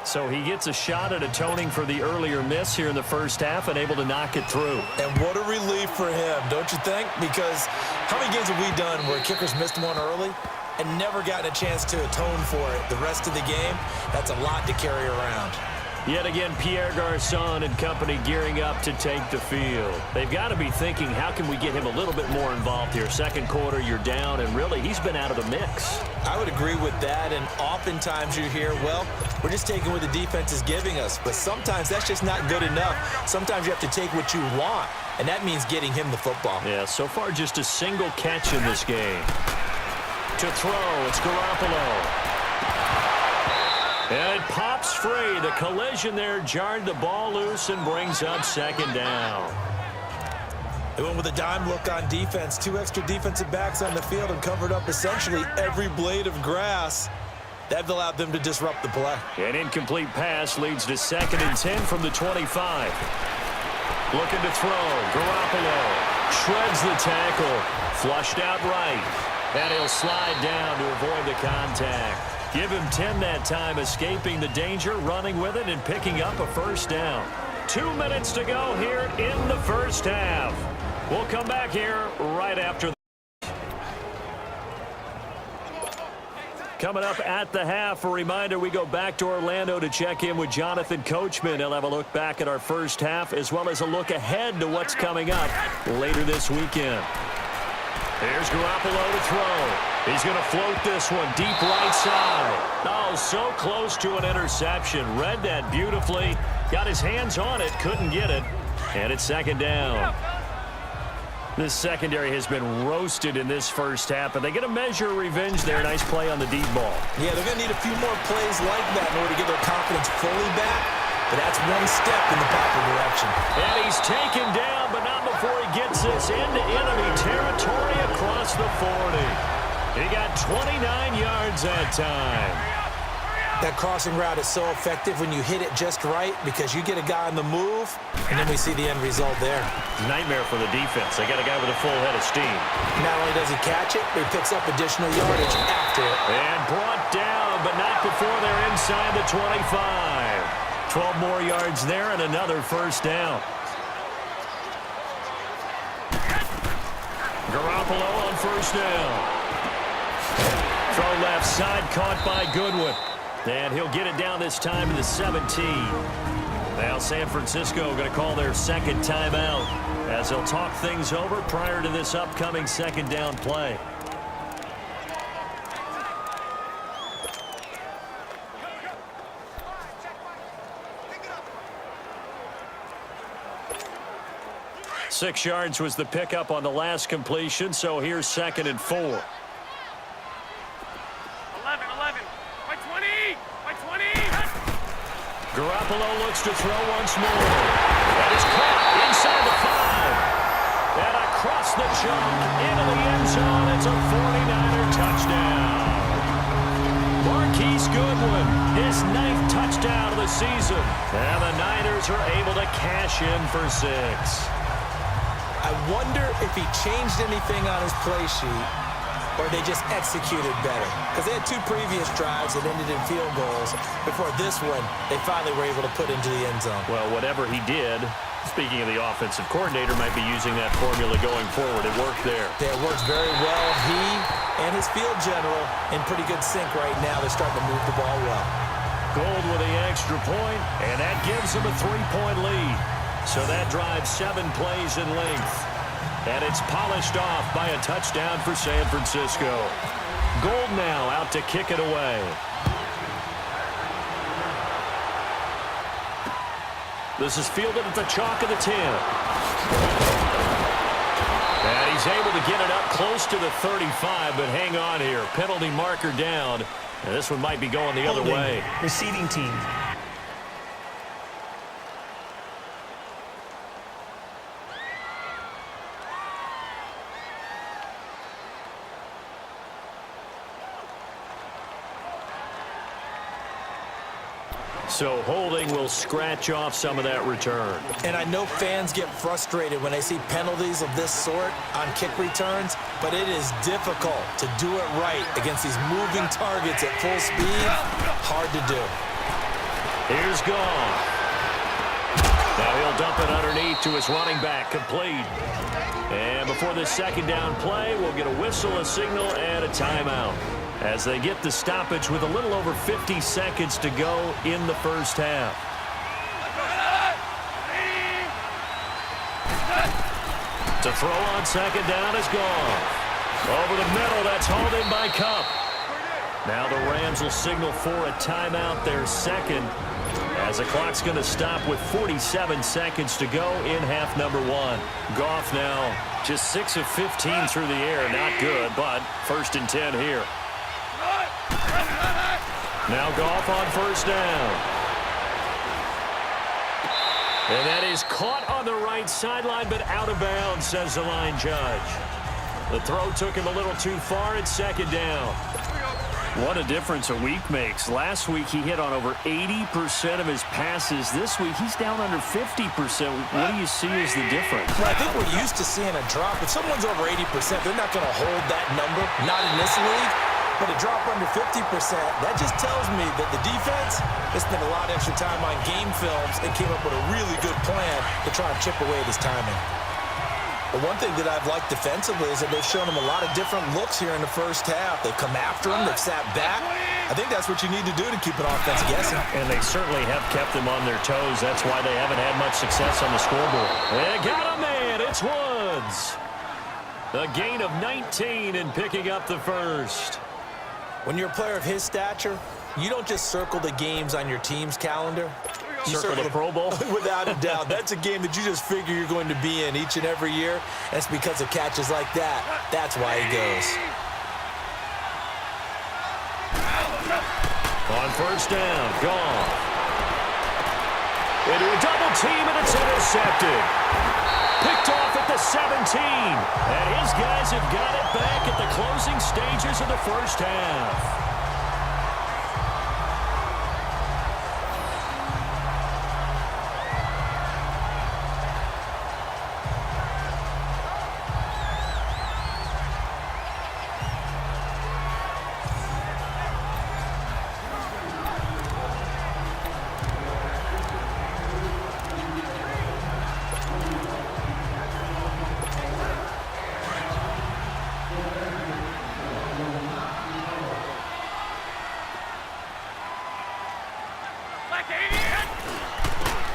Speaker 2: So he gets a shot at atoning for the earlier miss here in the first half and able to knock it through.
Speaker 6: And what a relief for him, don't you think? Because how many games have we done where kickers missed one early and never gotten a chance to atone for it the rest of the game? That's a lot to carry around.
Speaker 2: Yet again, Pierre Garçon and company gearing up to take the field. They've got to be thinking, how can we get him a little bit more involved here? Second quarter, you're down, and really, he's been out of the mix.
Speaker 6: I would agree with that, and oftentimes you hear, well, we're just taking what the defense is giving us. But sometimes that's just not good enough. Sometimes you have to take what you want, and that means getting him the football.
Speaker 2: Yeah, so far just a single catch in this game. To throw, it's Garoppolo. And it pops free. The collision there jarred the ball loose and brings up second down.
Speaker 6: They went with a dime look on defense. 2 extra defensive backs on the field and covered up essentially every blade of grass. That allowed them to disrupt the play.
Speaker 2: An incomplete pass leads to 2nd and 10 from the 25. Looking to throw. Garoppolo shreds the tackle. Flushed out right. And he'll slide down to avoid the contact. Give him 10 that time, escaping the danger, running with it, and picking up a first down. 2 minutes to go here in the first half. We'll come back here right after. Coming up at the half, a reminder, we go back to Orlando to check in with Jonathan Coachman. He'll have a look back at our first half, as well as a look ahead to what's coming up later this weekend. Here's Garoppolo to throw. He's going to float this one deep right side. Oh, so close to an interception. Read that beautifully. Got his hands on it, couldn't get it. And it's second down. This secondary has been roasted in this first half, but they get a measure of revenge there. Nice play on the deep ball.
Speaker 6: Yeah, they're going to need a few more plays like that in order to get their confidence fully back. But that's one step in the proper direction.
Speaker 2: And he's taken down, but not before he gets this into enemy territory across the 40. He got 29 yards that time.
Speaker 6: That crossing route is so effective when you hit it just right because you get a guy on the move, and then we see the end result there.
Speaker 5: Nightmare for the defense. They got a guy with a full head of steam.
Speaker 6: Not only does he catch it, but he picks up additional yardage after it.
Speaker 5: And brought down, but not before they're inside the 25. 12 more yards there and another first down. Garoppolo on first down. Throw left side, caught by Goodwin. And he'll get it down this time to the 17. Now San Francisco going to call their second timeout as they'll talk things over prior to this upcoming second down play. Six yards was the pickup on the last completion, so here's 2nd and 4.
Speaker 4: 11, by 20, by 20.
Speaker 5: Garoppolo looks to throw once more. That is caught inside the 5. And across the chalk into the end zone. It's a 49er touchdown. Marquise Goodwin, his 9th touchdown of the season. And the Niners are able to cash in for 6.
Speaker 6: I wonder if he changed anything on his play sheet or they just executed better. Because they had 2 previous drives that ended in field goals. Before this one, they finally were able to put into the end zone.
Speaker 5: Well, whatever he did, speaking of the offensive coordinator, might be using that formula going forward. It worked there.
Speaker 6: Yeah, it works very well. He and his field general in pretty good sync right now. They're starting to move the ball well.
Speaker 5: Gold with the extra point, and that gives them a 3-point lead. So that drives 7 plays in length. And it's polished off by a touchdown for San Francisco. Gold now out to kick it away. This is fielded at the chalk of the 10. And he's able to get it up close to the 35, but hang on here. Penalty marker down. And this one might be going the other way.
Speaker 7: Receiving team.
Speaker 5: So holding will scratch off some of that return.
Speaker 6: And I know fans get frustrated when they see penalties of this sort on kick returns, but it is difficult to do it right against these moving targets at full speed. Hard to do.
Speaker 5: Here's Goff. Now he'll dump it underneath to his running back, complete. And before this second down play, we'll get a whistle, a signal, and a timeout as they get the stoppage with a little over 50 seconds to go in the first half. To throw on second down is Goff. Over the middle, that's hauled in by Cup. Now the Rams will signal for a timeout, their second, as the clock's going to stop with 47 seconds to go in half number 1. Goff now just 6 of 15 through the air. Not good, but 1st and 10 here. Now Goff on first down. And that is caught on the right sideline, but out of bounds, says the line judge. The throw took him a little too far at second down. What a difference a week makes. Last week he hit on over 80% of his passes. This week he's down under 50%. What do you see as the difference?
Speaker 6: Well, I think we're used to seeing a drop. If someone's over 80%, they're not going to hold that number. Not in this league. But a drop under 50%, that just tells me that the defense has spent a lot of extra time on game films and came up with a really good plan to try and chip away at his timing. But one thing that I've liked defensively is that they've shown him a lot of different looks here in the first half. They've come after him. They've sat back. I think that's what you need to do to keep an offense guessing.
Speaker 5: And they certainly have kept them on their toes. That's why they haven't had much success on the scoreboard. They got a man. It's Woods. A gain of 19 and picking up the first.
Speaker 6: When you're a player of his stature, you don't just circle the games on your team's calendar. You
Speaker 5: circle the Pro Bowl?
Speaker 6: Without a doubt. That's a game that you just figure you're going to be in each and every year. That's because of catches like that. That's why he goes.
Speaker 5: On first down, Goff. Into a double team, and it's intercepted. Picked off at the 17. And his guys have got it back at the closing stages of the first half.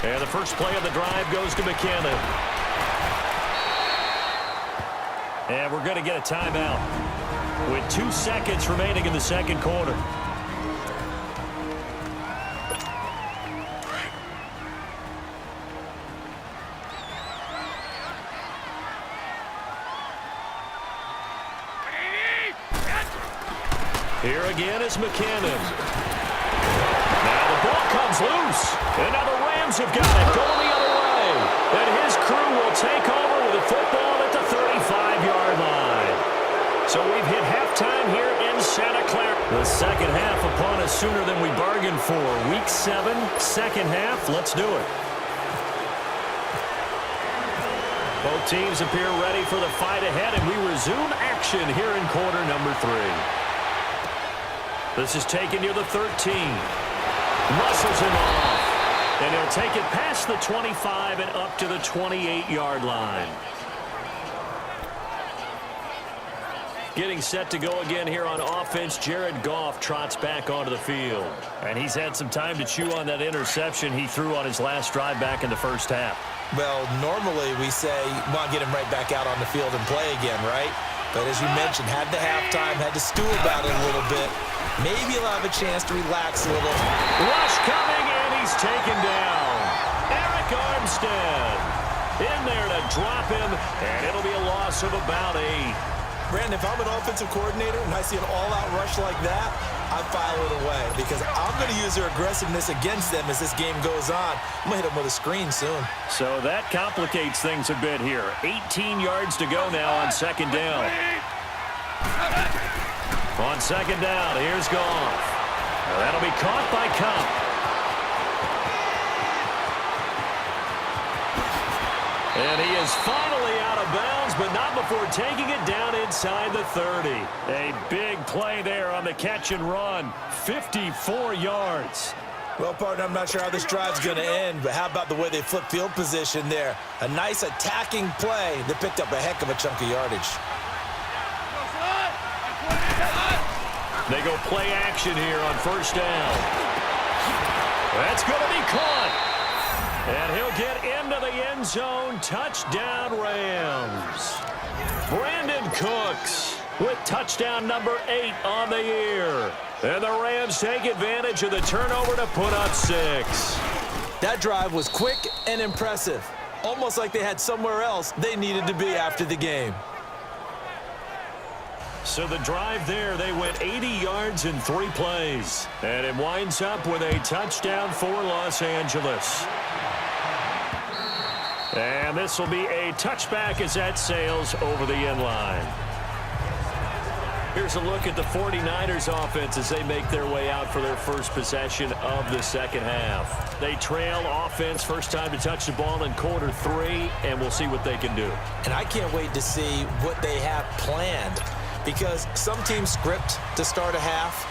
Speaker 5: And the first play of the drive goes to McKinnon. And we're going to get a timeout with 2 seconds remaining in the second quarter. Here again is McKinnon. Now the ball comes loose. And now the Rams have got it going the other way. And his crew will take over with the football at the 35-yard line. So we've hit halftime here in Santa Clara. The second half upon us sooner than we bargained for. Week 7, second half. Let's do it. Both teams appear ready for the fight ahead, and we resume action here in quarter number 3. This is taken near the 13. Muscles him off. And he'll take it past the 25 and up to the 28-yard line. Getting set to go again here on offense, Jared Goff trots back onto the field. And he's had some time to chew on that interception he threw on his last drive back in the first half.
Speaker 6: Well, normally we say, want to get him right back out on the field and play again, right? But as you mentioned, had the halftime, had to stew about it a little bit. Maybe he'll have a chance to relax a little.
Speaker 5: Rush coming, and he's taken down. Eric Armstead in there to drop him, and it'll be a loss of about 8.
Speaker 6: Brandon, if I'm an offensive coordinator and I see an all-out rush like that, I file it away because I'm going to use their aggressiveness against them as this game goes on. I'm going to hit them with a screen soon.
Speaker 5: So that complicates things a bit here. 18 yards to go now on second down. On second down, here's Goff. That'll be caught by Cup. And he is finally out of bounds, but not before taking it down inside the 30. A big play there on the catch and run. 54 yards.
Speaker 6: Well, partner, I'm not sure how this drive's going to end, but how about the way they flip field position there? A nice attacking play that picked up a heck of a chunk of yardage.
Speaker 5: They go play action here on first down. That's going to be caught. And he'll get into the end zone. Touchdown, Rams. Brandon Cooks with touchdown number 8 on the year. And the Rams take advantage of the turnover to put up 6.
Speaker 6: That drive was quick and impressive. Almost like they had somewhere else they needed to be after the game.
Speaker 5: So the drive there, they went 80 yards in 3 plays. And it winds up with a touchdown for Los Angeles. And this will be a touchback as that sails over the end line. Here's a look at the 49ers offense as they make their way out for their first possession of the second half. They trail offense, first time to touch the ball in quarter 3, and we'll see what they can do.
Speaker 6: And I can't wait to see what they have planned, because some teams script to start a half.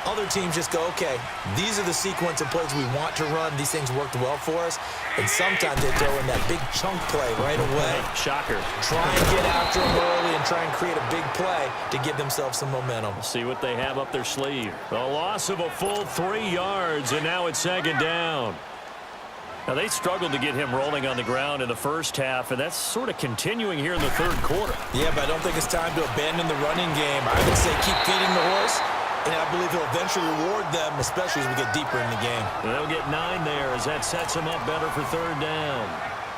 Speaker 6: Other teams just go, okay, these are the sequence of plays we want to run. These things worked well for us. And sometimes they throw in that big chunk play right away.
Speaker 5: Shocker.
Speaker 6: Try and get after them early and try and create a big play to give themselves some momentum.
Speaker 5: See what they have up their sleeve. The loss of a full 3 yards, and now it's second down. Now, they struggled to get him rolling on the ground in the first half, and that's sort of continuing here in the third quarter.
Speaker 6: Yeah, but I don't think it's time to abandon the running game. I would say keep feeding the horse. And I believe he'll eventually reward them, especially as we get deeper in the game.
Speaker 5: They'll get 9 there as that sets him up better for third down.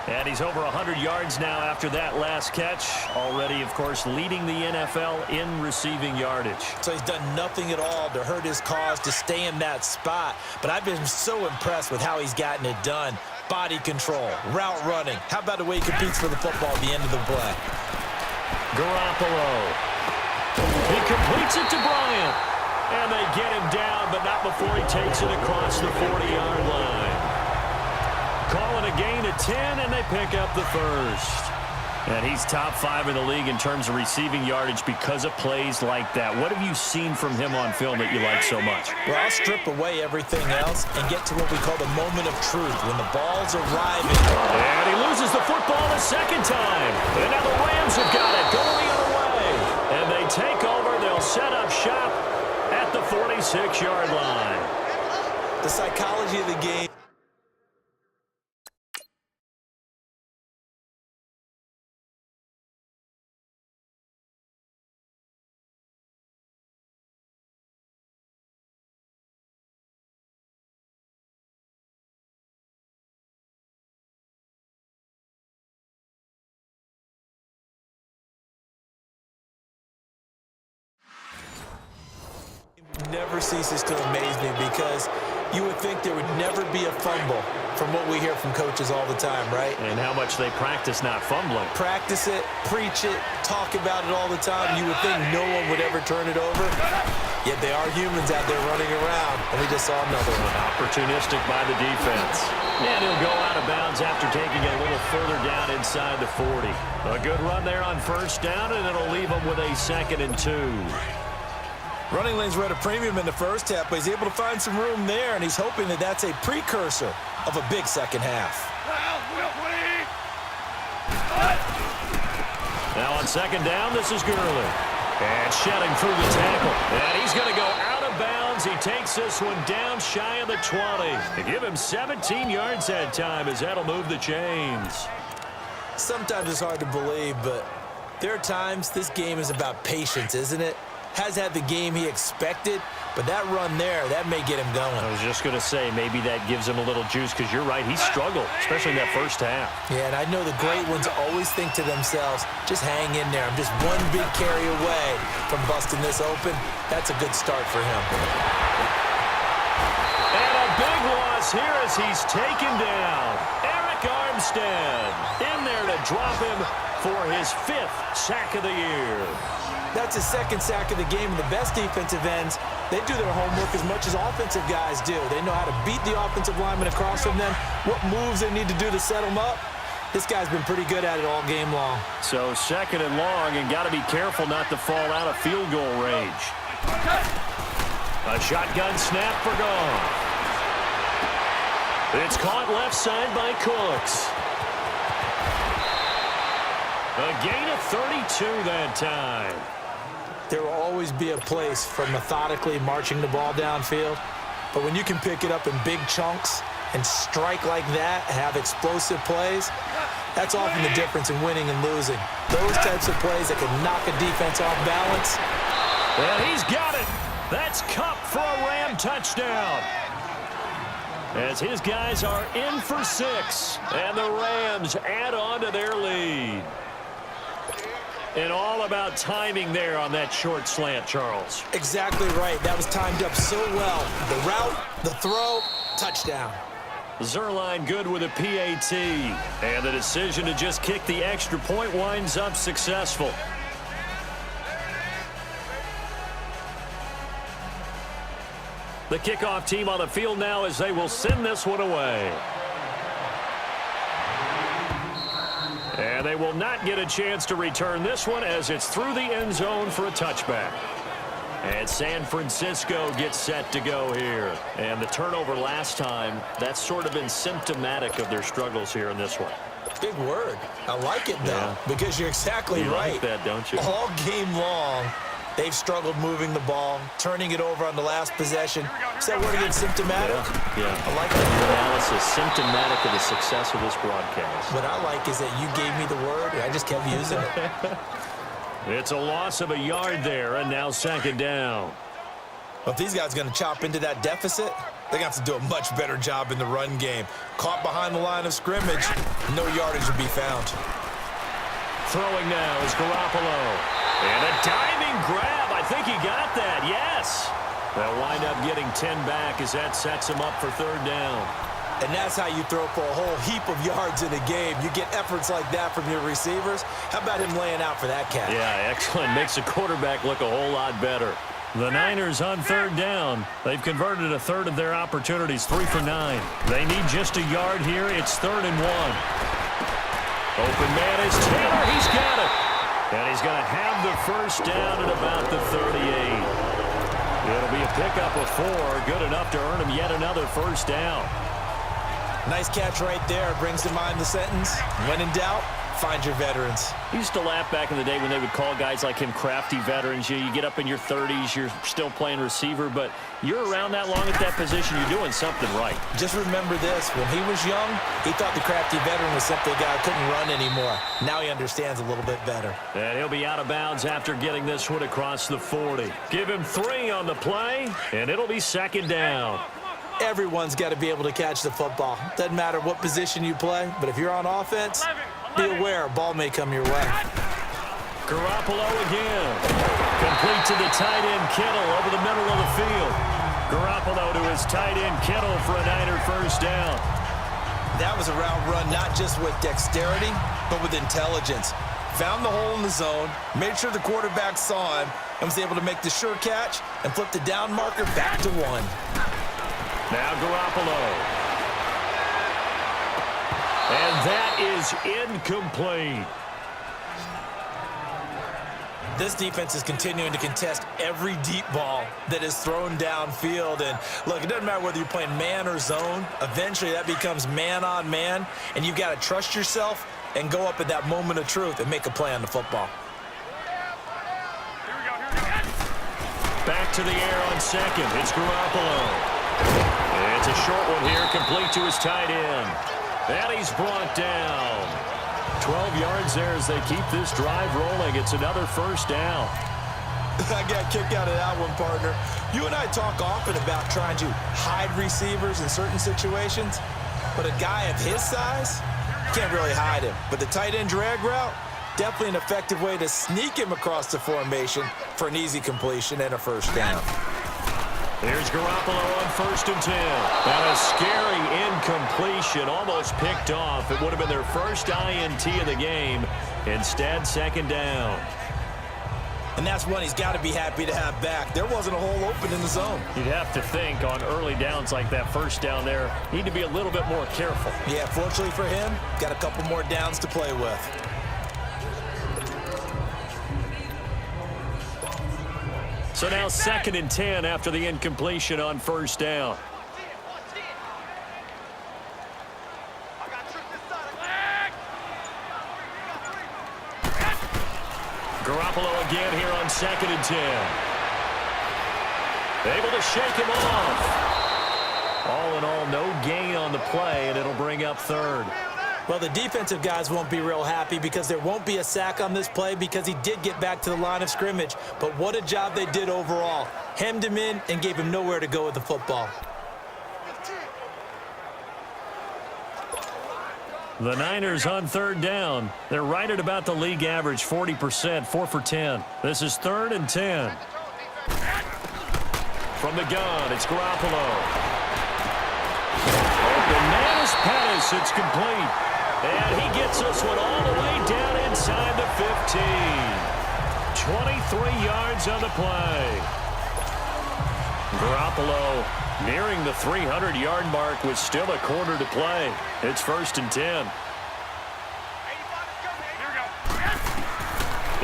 Speaker 5: And he's over 100 yards now after that last catch. Already, of course, leading the NFL in receiving yardage.
Speaker 6: So he's done nothing at all to hurt his cause, to stay in that spot. But I've been so impressed with how he's gotten it done. Body control, route running. How about the way he competes for the football at the end of the play?
Speaker 5: Garoppolo. He completes it to Bryant. And they get him down, but not before he takes it across the 40-yard line. Calling a gain of 10, and they pick up the first. And he's top 5 in the league in terms of receiving yardage because of plays like that. What have you seen from him on film that you like so much?
Speaker 6: Well, I'll strip away everything else and get to what we call the moment of truth, when the ball's arriving.
Speaker 5: And he loses the football a second time. And now the Rams have got it going the other way. And they take over. They'll set up shop at the 46-yard line.
Speaker 6: The psychology of the game. never ceases to amaze me because you would think there would never be a fumble from what we hear from coaches all the time, right?
Speaker 5: And how much they practice not fumbling.
Speaker 6: Practice it, preach it, talk about it all the time. You would think no one would ever turn it over. Yet they are humans out there running around, and we just saw another one.
Speaker 5: Opportunistic by the defense. And he'll go out of bounds after taking it a little further down inside the 40. A good run there on first down, and it'll leave him with a 2nd and 2.
Speaker 6: Running lanes were at a premium in the first half, but he's able to find some room there, and he's hoping that that's a precursor of a big second half.
Speaker 5: Now on 2nd down, this is Gurley. And shedding through the tackle. And he's going to go out of bounds. He takes this one down shy of the 20. To give him 17 yards that time as that'll move the chains.
Speaker 6: Sometimes it's hard to believe, but there are times this game is about patience, isn't it? Has had the game he expected, but that run there, that may get him going.
Speaker 5: I was just going to say, maybe that gives him a little juice, because you're right, he struggled, especially in that first half.
Speaker 6: Yeah, and I know the great ones always think to themselves, just hang in there. I'm just one big carry away from busting this open. That's a good start for him.
Speaker 5: And a big loss here as he's taken down. Eric Armstead in there to drop him for his 5th sack of the year.
Speaker 6: That's his 2nd sack of the game, and the best defensive ends, they do their homework as much as offensive guys do. They know how to beat the offensive lineman across from them, what moves they need to do to set them up. This guy's been pretty good at it all game long.
Speaker 5: So 2nd and long, and got to be careful not to fall out of field goal range. A shotgun snap for Goff. It's caught left side by Cooks. A gain of 32 that time.
Speaker 6: There will always be a place for methodically marching the ball downfield, but when you can pick it up in big chunks and strike like that, have explosive plays, that's often the difference in winning and losing. Those types of plays that can knock a defense off balance.
Speaker 5: And he's got it. That's Kupp for a Ram touchdown. As his guys are in for 6, and the Rams add on to their lead. And all about timing there on that short slant, Charles.
Speaker 6: Exactly right. That was timed up so well. The route, the throw, touchdown.
Speaker 5: Zerline good with a PAT. And the decision to just kick the extra point winds up successful. The kickoff team on the field now as they will send this one away. And they will not get a chance to return this one as it's through the end zone for a touchback. And San Francisco gets set to go here. And the turnover last time, that's sort of been symptomatic of their struggles here in this one.
Speaker 6: Big word. I like it, though, because you're exactly right.
Speaker 5: You like that, don't you?
Speaker 6: All game long, they've struggled moving the ball, turning it over on the last possession. Is that word again, symptomatic?
Speaker 5: Yeah.
Speaker 6: I like that.
Speaker 5: Analysis, symptomatic of the success of this broadcast.
Speaker 6: What I like is that you gave me the word, and I just kept using it.
Speaker 5: It's a loss of a yard there, and now 2nd down.
Speaker 6: Well, if these guys are going to chop into that deficit, they're going to have to do a much better job in the run game. Caught behind the line of scrimmage, no yardage would be found.
Speaker 5: Throwing now is Garoppolo. And a diving grab. I think he got that. Yes. They'll wind up getting 10 back as that sets him up for 3rd down.
Speaker 6: And that's how you throw for a whole heap of yards in a game. You get efforts like that from your receivers. How about him laying out for that catch?
Speaker 5: Yeah, excellent. Makes the quarterback look a whole lot better. The Niners on 3rd down. They've converted a third of their opportunities, 3 for 9. They need just a yard here. It's 3rd and 1. Open man is Taylor. He's got it. And he's going to have the first down at about the 38. It'll be a pickup of 4. Good enough to earn him yet another first down.
Speaker 6: Nice catch right there. Brings to mind the sentence, when in doubt, find your veterans.
Speaker 5: I used to laugh back in the day when they would call guys like him crafty veterans. You get up in your 30s, you're still playing receiver, but you're around that long at that position, you're doing something right.
Speaker 6: Just remember this. When he was young, he thought the crafty veteran was simply a guy who couldn't run anymore. Now he understands a little bit better.
Speaker 5: And he'll be out of bounds after getting this one across the 40. Give him 3 on the play, and it'll be 2nd down.
Speaker 6: Everyone's got to be able to catch the football. Doesn't matter what position you play, but if you're on offense, be aware a ball may come your way.
Speaker 5: Garoppolo again. Complete to the tight end, Kittle, over the middle of the field. Garoppolo to his tight end, Kittle, for a Niner first down.
Speaker 6: That was a route run not just with dexterity, but with intelligence. Found the hole in the zone, made sure the quarterback saw him, and was able to make the sure catch and flip the down marker back to 1.
Speaker 5: Now Garoppolo. And that is incomplete.
Speaker 6: This defense is continuing to contest every deep ball that is thrown downfield. And look, it doesn't matter whether you're playing man or zone. Eventually, that becomes man on man, and you've got to trust yourself and go up at that moment of truth and make a play on the football.
Speaker 5: Back to the air on second. It's Garoppolo. It's a short one here, complete to his tight end. And he's brought down. 12 yards there as they keep this drive rolling. It's another first down.
Speaker 6: I got a kick out of that one, partner. You and I talk often about trying to hide receivers in certain situations, but a guy of his size, can't really hide him. But the tight end drag route, definitely an effective way to sneak him across the formation for an easy completion and a first down.
Speaker 5: Here's Garoppolo on 1st and 10. And a scary incompletion, almost picked off. It would have been their first INT of the game. Instead, second down.
Speaker 6: And that's one he's got to be happy to have back. There wasn't a hole open in the zone.
Speaker 5: You'd have to think on early downs like that first down there, need to be a little bit more careful.
Speaker 6: Yeah, fortunately for him, got a couple more downs to play with.
Speaker 5: So now 2nd and 10 after the incompletion on first down. Garoppolo again here on 2nd and 10. Able to shake him off. All in all, no gain on the play, and it'll bring up 3rd.
Speaker 6: Well, the defensive guys won't be real happy because there won't be a sack on this play because he did get back to the line of scrimmage. But what a job they did overall. Hemmed him in and gave him nowhere to go with the football.
Speaker 5: The Niners on 3rd down. They're right at about the league average, 40%, 4 for 10. This is 3rd and 10. From the gun, it's Garoppolo. Open man is Pettis. It's complete. And he gets this one all the way down inside the 15. 23 yards on the play. Garoppolo nearing the 300-yard mark with still a quarter to play. It's 1st and 10.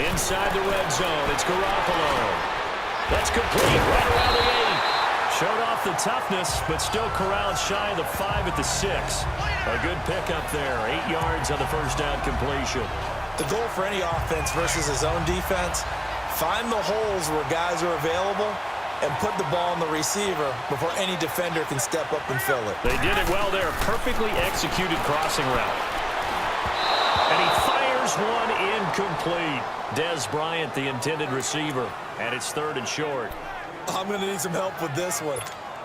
Speaker 5: Inside the red zone, it's Garoppolo. That's complete right around the 8. Showed off the toughness, but still corralled shy of the 5 at the 6. A good pickup there, 8 yards on the first down completion.
Speaker 6: The goal for any offense versus his own defense, find the holes where guys are available and put the ball on the receiver before any defender can step up and fill it.
Speaker 5: They did it well there. Perfectly executed crossing route. And he fires one incomplete. Des Bryant, the intended receiver. And it's 3rd and short.
Speaker 6: I'm going to need some help with this one.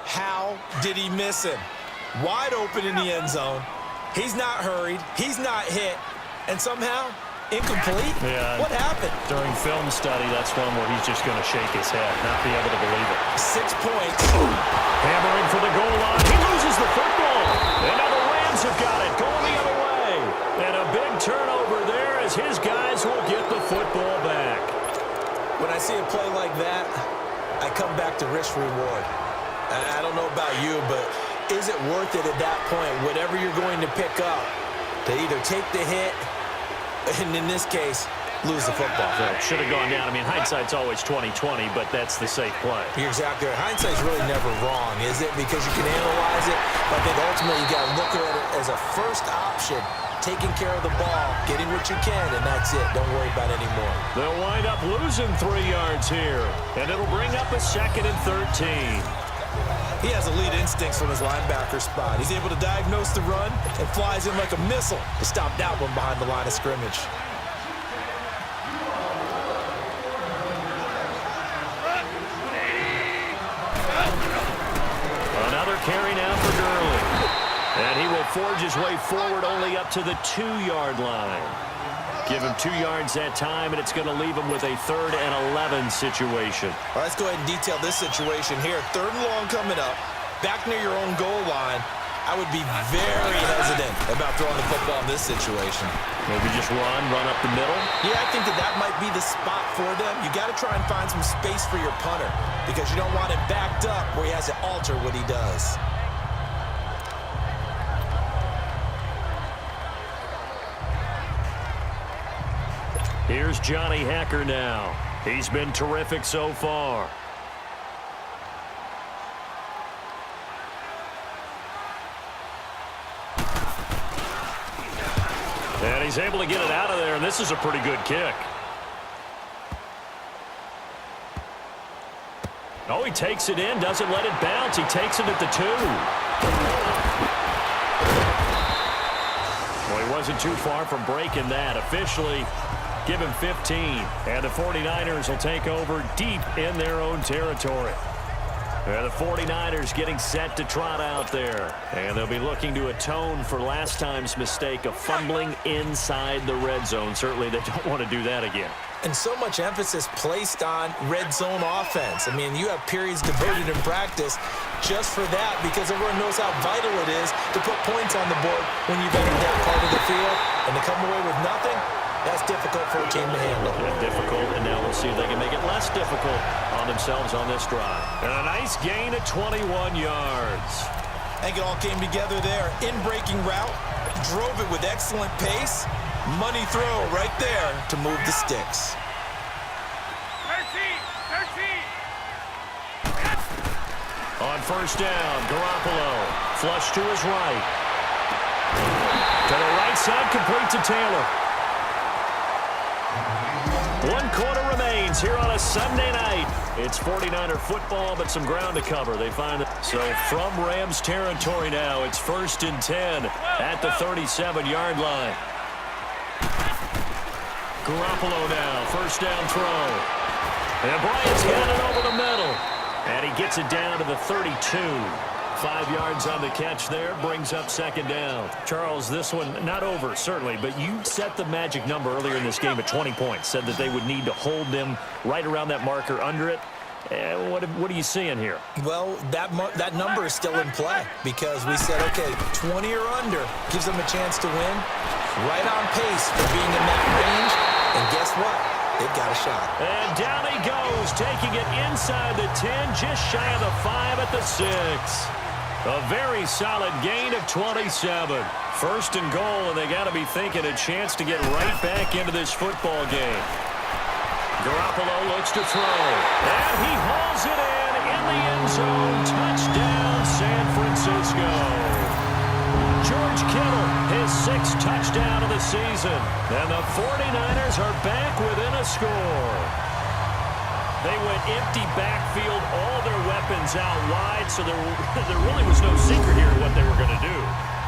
Speaker 6: How did he miss him? Wide open in the end zone. He's not hurried. He's not hit. And somehow, incomplete?
Speaker 5: Yeah.
Speaker 6: What happened?
Speaker 5: During film study, that's one where he's just going to shake his head, not be able to believe it.
Speaker 6: 6 points.
Speaker 5: Hammering for the goal line. He loses the football. And now the Rams have got it, going the other way. And a big turnover there as his guys will get the football back.
Speaker 6: When I see a play like that, I come back to risk-reward. I don't know about you, but is it worth it at that point, whatever you're going to pick up, to either take the hit, and in this case, lose the football?
Speaker 5: Right. Should have gone down. I mean, hindsight's always 20/20, but that's the safe play.
Speaker 6: You're exactly right. Hindsight's really never wrong, is it? Because you can analyze it, but I think ultimately you got to look at it as a first option, taking care of the ball, getting what you can, and that's it. Don't worry about it anymore.
Speaker 5: They'll wind up losing 3 yards here, and it'll bring up a 2nd and 13.
Speaker 6: He has elite instincts from his linebacker spot. He's able to diagnose the run and flies in like a missile to stop that one behind the line of scrimmage.
Speaker 5: Another carry now for Gurley. And he will forge his way forward only up to the 2-yard line. Give him 2 yards that time, and it's going to leave him with a 3rd and 11 situation.
Speaker 6: Well, let's go ahead and detail this situation here. 3rd and long coming up, back near your own goal line. I would be very hesitant about throwing the football in this situation.
Speaker 5: Maybe just run up the middle.
Speaker 6: Yeah, I think that might be the spot for them. You got to try and find some space for your punter because you don't want him backed up where he has to alter what he does.
Speaker 5: Here's Johnny Hacker now. He's been terrific so far. And he's able to get it out of there, and this is a pretty good kick. Oh, he takes it in, doesn't let it bounce. He takes it at the 2. Well, he wasn't too far from breaking that. Officially, give him 15. And the 49ers will take over deep in their own territory. And the 49ers getting set to trot out there. And they'll be looking to atone for last time's mistake of fumbling inside the red zone. Certainly they don't want to do that again.
Speaker 6: And so much emphasis placed on red zone offense. I mean, you have periods devoted in practice just for that because everyone knows how vital it is to put points on the board when you've entered that part of the field. And to come away with nothing, that's difficult for a team to handle.
Speaker 5: Yeah, difficult, and now we'll see if they can make it less difficult on themselves on this drive. And a nice gain of 21 yards.
Speaker 6: I think it all came together there. In-breaking route, drove it with excellent pace. Money throw right there to move the sticks.
Speaker 4: 13.
Speaker 5: On first down, Garoppolo. Flush to his right. To the right side, complete to Taylor. 1 quarter remains here on a Sunday night. It's 49er football, but some ground to cover. They find it. So from Rams territory now, it's 1st and 10 at the 37-yard line. Garoppolo now, first down throw. And Bryant's got it over the middle. And he gets it down to the 32. 5 yards on the catch there, brings up 2nd down. Charles, this one not over, certainly, but you set the magic number earlier in this game at 20 points, said that they would need to hold them right around that marker under it. What are you seeing here?
Speaker 6: Well, that number is still in play because we said, okay, 20 or under gives them a chance to win. Right on pace for being in that range, and guess what? They've got a shot.
Speaker 5: And down he goes, taking it inside the 10, just shy of the 5 at the 6. A very solid gain of 27. 1st and goal, and they got to be thinking a chance to get right back into this football game. Garoppolo looks to throw, and he hauls it in the end zone. Touchdown, San Francisco. George Kittle, his 6th touchdown of the season, and the 49ers are back within a score. They went empty backfield, all their weapons out wide, so there really was no secret here what they were going to do.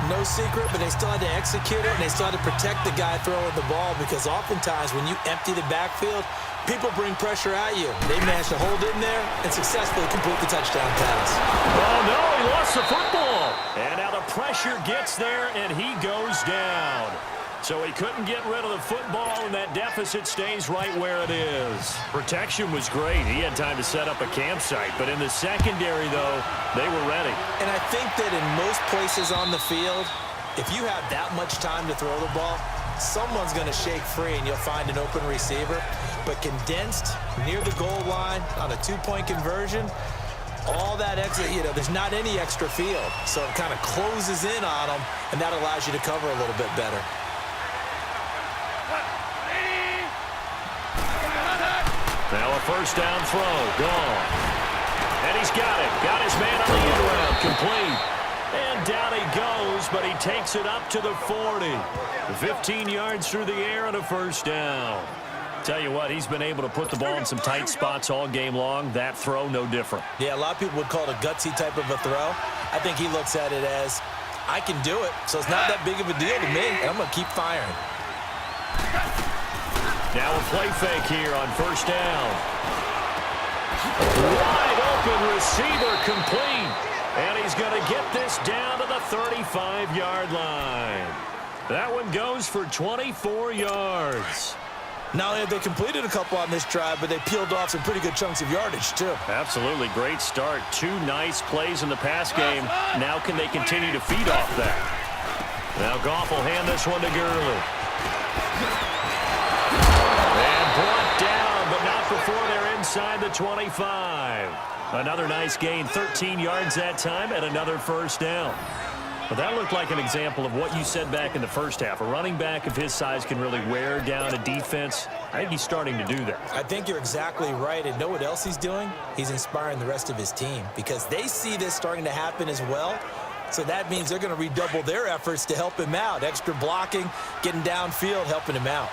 Speaker 6: No secret, but they still had to execute it, and they still had to protect the guy throwing the ball because oftentimes when you empty the backfield, people bring pressure at you. They managed to hold in there and successfully complete the touchdown pass.
Speaker 5: Oh, no, he lost the football. And now the pressure gets there, and he goes down. So he couldn't get rid of the football, and that deficit stays right where it is. Protection was great. He had time to set up a campsite. But in the secondary, though, they were ready.
Speaker 6: And I think that in most places on the field, if you have that much time to throw the ball, someone's going to shake free, and you'll find an open receiver. But condensed near the goal line on a 2-point conversion, all that extra, there's not any extra field. So it kind of closes in on them, and that allows you to cover a little bit better.
Speaker 5: Now a first down throw, gone. And he's got it. Got his man on the end round, complete. And down he goes, but he takes it up to the 40. 15 yards through the air and a first down. Tell you what, he's been able to put the ball in some tight spots all game long. That throw, no different.
Speaker 6: Yeah, a lot of people would call it a gutsy type of a throw. I think he looks at it as, I can do it, so it's not that big of a deal to me, and I'm going to keep firing.
Speaker 5: Now a play fake here on first down. Wide open receiver, complete. And he's going to get this down to the 35-yard line. That one goes for 24 yards.
Speaker 6: Not only have they completed a couple on this drive, but they peeled off some pretty good chunks of yardage, too.
Speaker 5: Absolutely great start. 2 nice plays in the pass game. Now can they continue to feed off that? Now Goff will hand this one to Gurley. And brought down, but not before they're inside the 25. Another nice gain, 13 yards that time, and another first down. But that looked like an example of what you said back in the first half. A running back of his size can really wear down a defense. I think he's starting to do that.
Speaker 6: I think you're exactly right. And know what else he's doing? He's inspiring the rest of his team because they see this starting to happen as well. So that means they're going to redouble their efforts to help him out. Extra blocking, getting downfield, helping him out.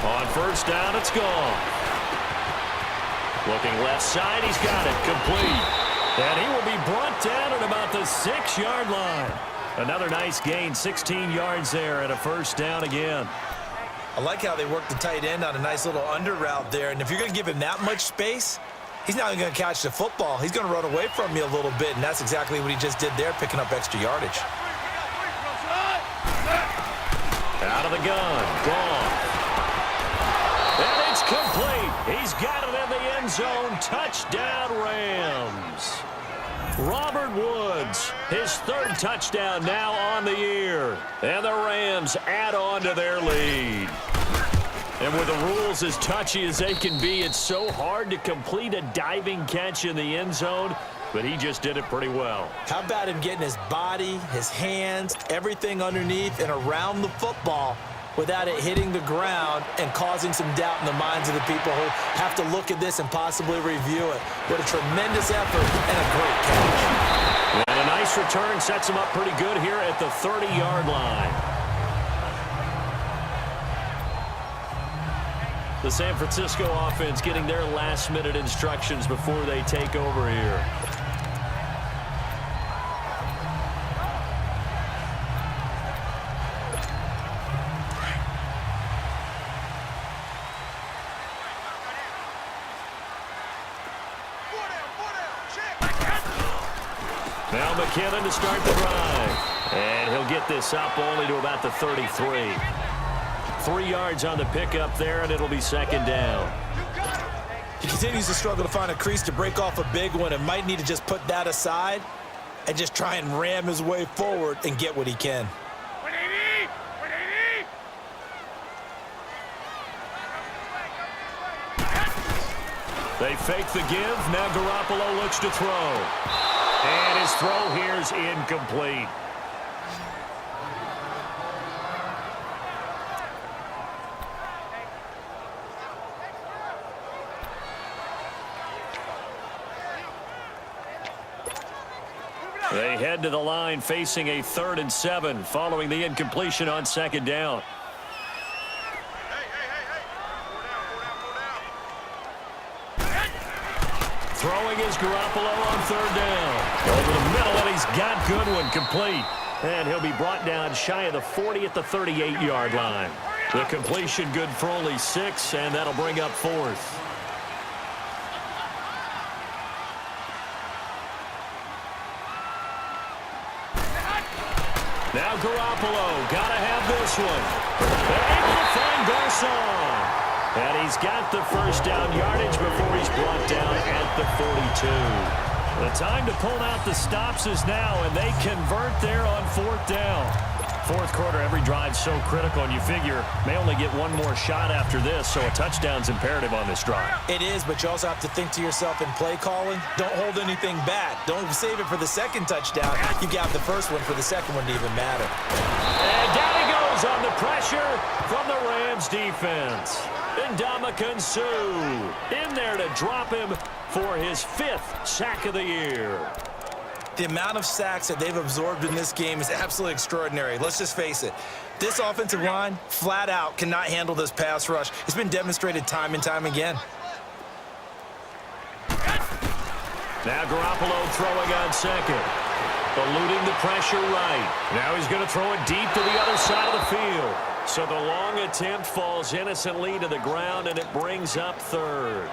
Speaker 5: On first down, it's gone. Looking left side, he's got it, complete. And he will be brought down at about the 6-yard line. Another nice gain, 16 yards there and a first down again.
Speaker 6: I like how they work the tight end on a nice little under route there. And if you're going to give him that much space, he's not even going to catch the football. He's going to run away from you a little bit, and that's exactly what he just did there, picking up extra yardage.
Speaker 5: Out of the gun, gone. And it's complete. He's got it in the end zone. Touchdown, Rams. Robert Woods, his 3rd touchdown now on the year. And the Rams add on to their lead. And with the rules as touchy as they can be, it's so hard to complete a diving catch in the end zone, but he just did it pretty well.
Speaker 6: How about him getting his body, his hands, everything underneath and around the football without it hitting the ground and causing some doubt in the minds of the people who have to look at this and possibly review it. What a tremendous effort and a great catch.
Speaker 5: And a nice return sets him up pretty good here at the 30-yard line. The San Francisco offense getting their last-minute instructions before they take over here. Now McKinnon to start the drive. And he'll get this up only to about the 33. 3 yards on the pickup there, and it'll be second down.
Speaker 6: He continues to struggle to find a crease to break off a big one and might need to just put that aside and just try and ram his way forward and get what he can.
Speaker 5: They fake the give. Now Garoppolo looks to throw. And his throw here's incomplete. They head to the line facing a 3rd and 7 following the incompletion on second down. Throwing is Garoppolo on 3rd down. Over the middle, and he's got Goodwin complete. And he'll be brought down shy of the 40 at the 38-yard line. The completion good for only 6, and that'll bring up 4th. Now Garoppolo, gotta have this one. Able to find Garcon. And he's got the first down yardage before he's brought down at the 42. The time to pull out the stops is now, and they convert there on 4th down. 4th quarter, every drive so critical, and you figure may only get one more shot after this, so a touchdown's imperative on this drive.
Speaker 6: It is, but you also have to think to yourself in play calling, don't hold anything back. Don't save it for the second touchdown. You got the first one for the second one to even matter.
Speaker 5: And down he goes on the pressure from the Rams defense. Ndamukong Suh in there to drop him for his 5th sack of the year.
Speaker 6: The amount of sacks that they've absorbed in this game is absolutely extraordinary. Let's just face it. This offensive line, flat out, cannot handle this pass rush. It's been demonstrated time and time again.
Speaker 5: Now Garoppolo throwing on second. Eluding the pressure right. Now he's going to throw it deep to the other side of the field. So the long attempt falls innocently to the ground, and it brings up 3rd.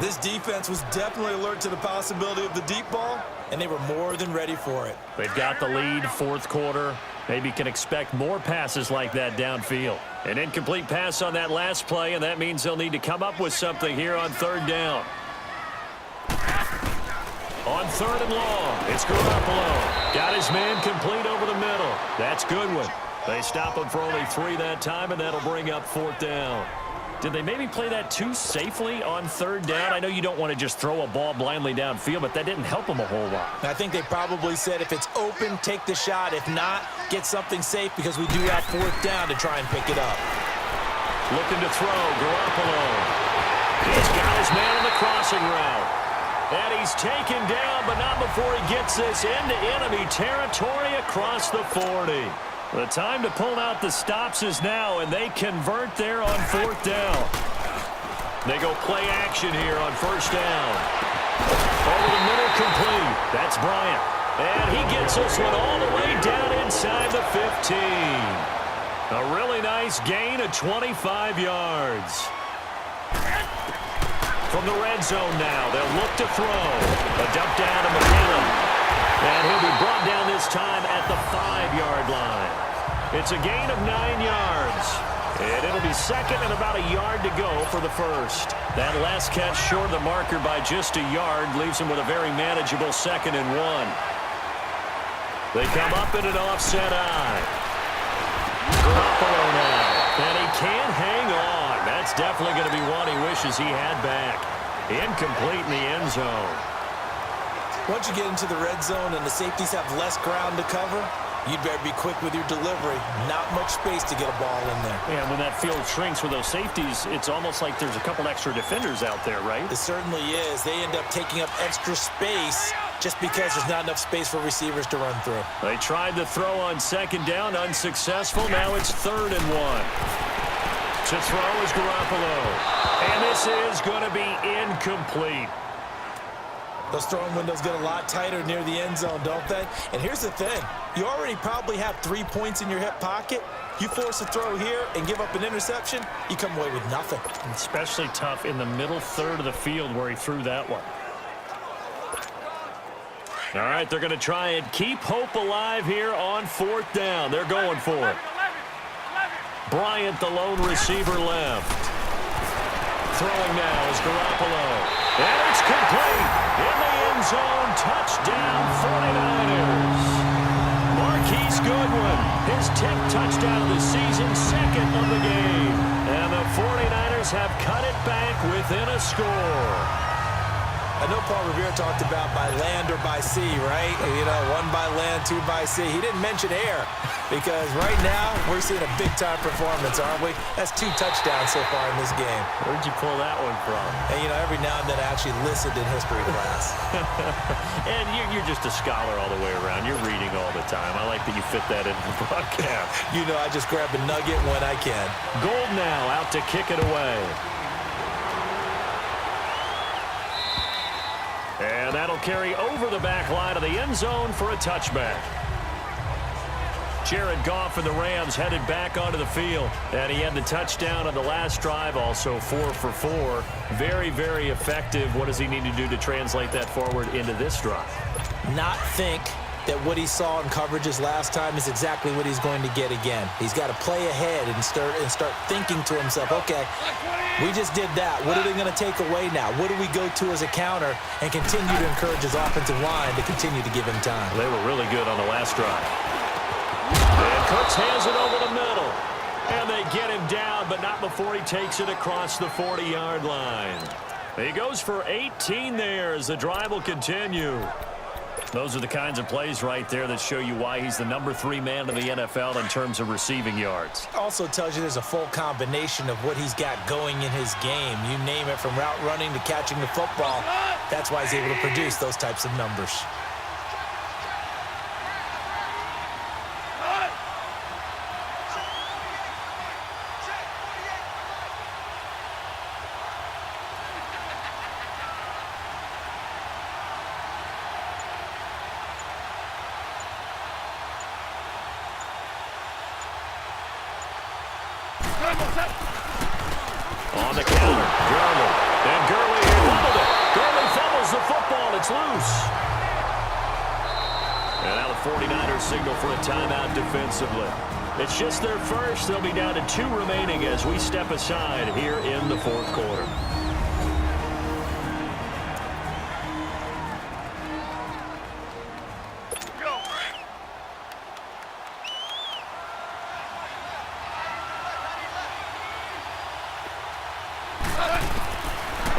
Speaker 6: This defense was definitely alert to the possibility of the deep ball, and they were more than ready for it.
Speaker 5: They've got the lead, fourth quarter. Maybe can expect more passes like that downfield. An incomplete pass on that last play, and that means they'll need to come up with something here on third down. On third and long, it's Garoppolo. Got his man complete over the middle. That's Goodwin. They stop him for only 3 that time, and that'll bring up fourth down. Did they maybe play that too safely on third down? I know you don't want to just throw a ball blindly downfield, but that didn't help them a whole lot.
Speaker 6: I think they probably said if it's open, take the shot. If not, get something safe because we do have fourth down to try and pick it up.
Speaker 5: Looking to throw, Garoppolo. He's got his man on the crossing route. And he's taken down, but not before he gets this into enemy territory across the 40. The time to pull out the stops is now, and they convert there on fourth down. They go play action here on first down. Over the middle, complete. That's Bryant. And he gets this one all the way down inside the 15. A really nice gain of 25 yards. From the red zone now, they'll look to throw. A dump down to McKinnon. And he'll be brought down this time at the 5-yard line. It's a gain of 9 yards. And it'll be second and about a yard to go for the first. That last catch short of the marker by just a yard leaves him with a very manageable 2nd and 1. They come up in an offset eye. Garoppolo now. And he can't hang on. That's definitely going to be one he wishes he had back. Incomplete in the end zone.
Speaker 6: Once you get into the red zone and the safeties have less ground to cover, you'd better be quick with your delivery. Not much space to get a ball in there.
Speaker 5: Yeah, when that field shrinks with those safeties, it's almost like there's a couple extra defenders out there, right?
Speaker 6: It certainly is. They end up taking up extra space just because there's not enough space for receivers to run through.
Speaker 5: They tried to throw on second down, unsuccessful. Now it's 3rd and 1. To throw is Garoppolo. And this is going to be incomplete.
Speaker 6: Those throwing windows get a lot tighter near the end zone, don't they? And here's the thing. You already probably have 3 points in your hip pocket. You force a throw here and give up an interception, you come away with nothing.
Speaker 5: Especially tough in the middle third of the field where he threw that one. All right, they're going to try and keep hope alive here on fourth down. They're going for it. Bryant, the lone receiver, left. Throwing now is Garoppolo. And it's complete. In the end zone, touchdown 49ers. Marquise Goodwin, his 10th touchdown of the season, 2nd of the game. And the 49ers have cut it back within a score.
Speaker 6: I know Paul Revere talked about by land or by sea, right? You know, 1 by land, 2 by sea. He didn't mention air because right now we're seeing a big-time performance, aren't we? That's 2 touchdowns so far in this game.
Speaker 5: Where'd you pull that one from?
Speaker 6: And, you know, every now and then I actually listened in history class.
Speaker 5: And you're just a scholar all the way around. You're reading all the time. I like that you fit that into the broadcast.
Speaker 6: You know, I just grab a nugget when I can.
Speaker 5: Gold now out to kick it away. And that'll carry over the back line of the end zone for a touchback. Jared Goff and the Rams headed back onto the field. And he had the touchdown on the last drive, also 4 for 4. Very, very effective. What does he need to do to translate that forward into this drive?
Speaker 6: Not think that what he saw in coverages last time is exactly what he's going to get again. He's got to play ahead and start thinking to himself, okay, we just did that. What are they going to take away now? What do we go to as a counter? And continue to encourage his offensive line to continue to give him time.
Speaker 5: They were really good on the last drive. And Cooks hands it over the middle. And they get him down, but not before he takes it across the 40-yard line. He goes for 18 there as the drive will continue. Those are the kinds of plays right there that show you why he's the number 3 man in the NFL in terms of receiving yards.
Speaker 6: Also tells you there's a full combination of what he's got going in his game. You name it, from route running to catching the football. That's why he's able to produce those types of numbers.
Speaker 5: On the counter, Gurley. And Gurley able to It's loose. And now the 49ers signal for a timeout defensively. It's just their first. They'll be down to 2 remaining as we step aside here in the fourth quarter.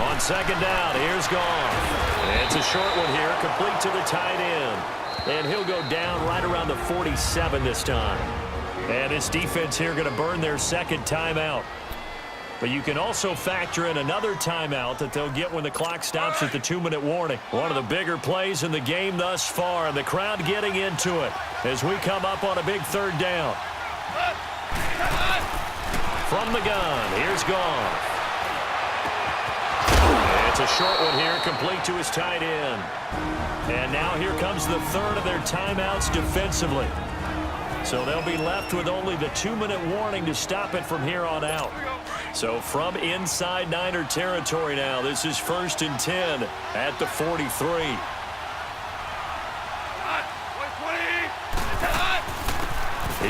Speaker 5: On second down, here's Goff. It's a short one here, complete to the tight end. And he'll go down right around the 47 this time. And this defense here going to burn their second timeout. But you can also factor in another timeout that they'll get when the clock stops at the 2-minute warning. One of the bigger plays in the game thus far, and the crowd getting into it as we come up on a big third down. From the gun, here's Goff. It's a short one here, complete to his tight end. And now here comes the third of their timeouts defensively. So they'll be left with only the 2-minute warning to stop it from here on out. So from inside Niner territory now, this is 1st and 10 at the 43.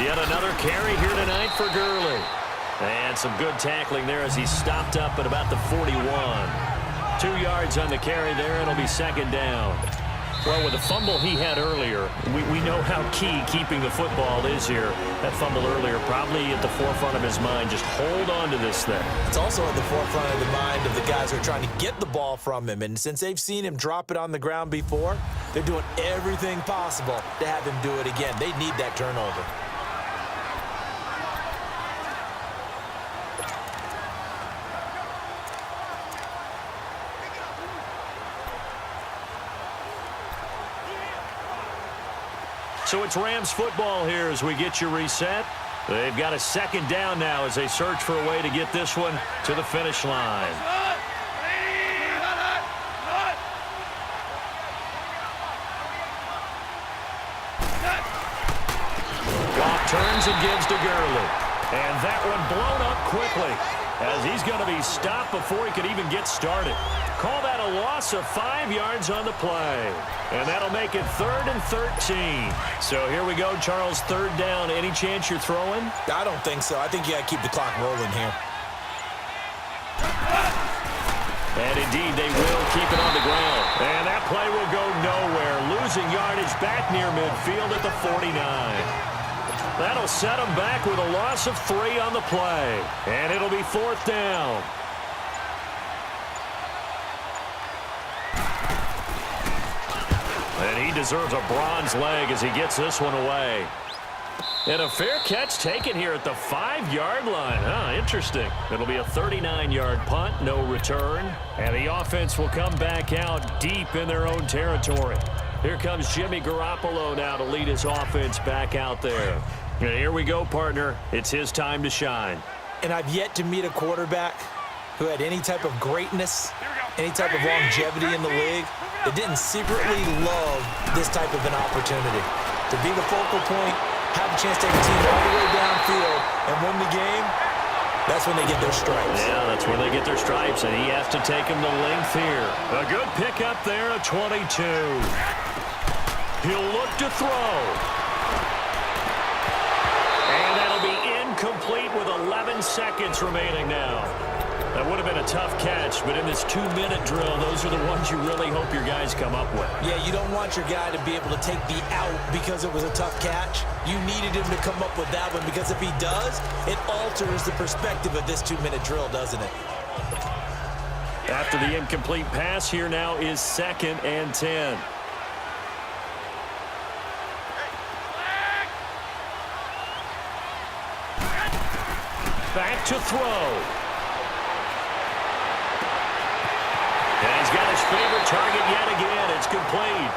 Speaker 5: Yet another carry here tonight for Gurley. And some good tackling there as he stopped up at about the 41. 2 yards on the carry there, and it'll be second down. Well, with the fumble he had earlier, we know how key keeping the football is here. That fumble earlier probably at the forefront of his mind. Just hold on to this thing.
Speaker 6: It's also at the forefront of the mind of the guys who are trying to get the ball from him. And since they've seen him drop it on the ground before, they're doing everything possible to have him do it again. They need that turnover.
Speaker 5: So it's Rams football here as we get you reset. They've got a second down now as they search for a way to get this one to the finish line. Goff turns and gives to Gurley. And that one blown up quickly as he's going to be stopped before he could even get started. Call that a loss of 5 yards on the play. And that'll make it 3rd and 13. So here we go, Charles, third down. Any chance you're throwing?
Speaker 6: I don't think so. I think you got to keep the clock rolling here.
Speaker 5: And indeed, they will keep it on the ground. And that play will go nowhere. Losing yardage back near midfield at the 49. That'll set them back with a loss of 3 on the play. And it'll be 4th down. And he deserves a bronze leg as he gets this one away. And a fair catch taken here at the 5-yard line. Interesting. It'll be a 39-yard punt, no return. And the offense will come back out deep in their own territory. Here comes Jimmy Garoppolo now to lead his offense back out there. And here we go, partner. It's his time to shine.
Speaker 6: And I've yet to meet a quarterback who had any type of greatness, any type of longevity in the league that didn't secretly love this type of an opportunity. To be the focal point, have a chance to take a team all the way downfield and win the game, that's when they get their stripes.
Speaker 5: Yeah, that's when they get their stripes, and he has to take them the length here. A good pickup there at 22. He'll look to throw. And that'll be incomplete with 11 seconds remaining now. That would have been a tough catch, but in this 2-minute drill, those are the ones you really hope your guys come up with.
Speaker 6: Yeah, you don't want your guy to be able to take the out because it was a tough catch. You needed him to come up with that one because if he does, it alters the perspective of this 2-minute drill, doesn't it?
Speaker 5: After the incomplete pass, here now is 2nd and 10. Back to throw. And he's got his favorite target yet again. It's complete.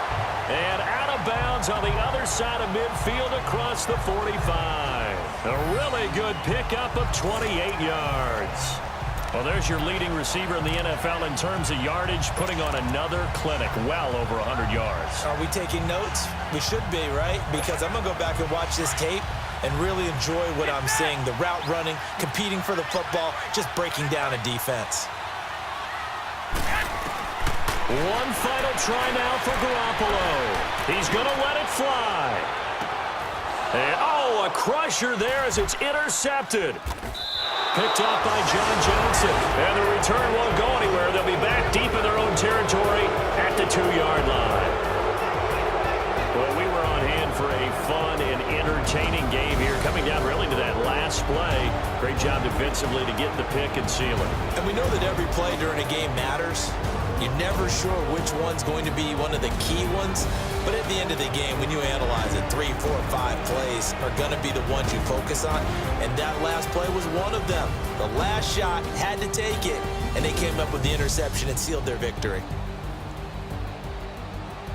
Speaker 5: And out of bounds on the other side of midfield across the 45. A really good pickup of 28 yards. Well, there's your leading receiver in the NFL in terms of yardage, putting on another clinic, well over 100 yards.
Speaker 6: Are we taking notes? We should be, right? Because I'm going to go back and watch this tape and really enjoy what I'm seeing. The route running, competing for the football, just breaking down a defense.
Speaker 2: One final try now for Garoppolo. He's going to let it fly. And, oh, a crusher there as it's intercepted. Picked off by John Johnson. And the return won't go anywhere. They'll be back deep in their own territory at the 2-yard line. Well, we were on hand for a fun and entertaining game here, coming down really to that last play. Great job defensively to get the pick and seal it.
Speaker 6: And we know that every play during a game matters. You're never sure which one's going to be one of the key ones. But at the end of the game, when you analyze it, 3, 4, 5 plays are going to be the ones you focus on. And that last play was one of them. The last shot had to take it, and they came up with the interception and sealed their victory.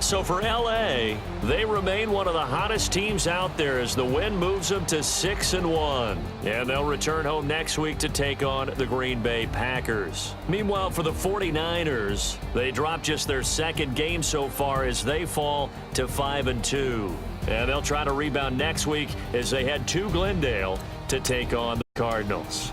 Speaker 2: So for L.A., they remain one of the hottest teams out there as the win moves them to 6-1. And they'll return home next week to take on the Green Bay Packers. Meanwhile, for the 49ers, they dropped just their second game so far as they fall to 5-2. And they'll try to rebound next week as they head to Glendale to take on the Cardinals.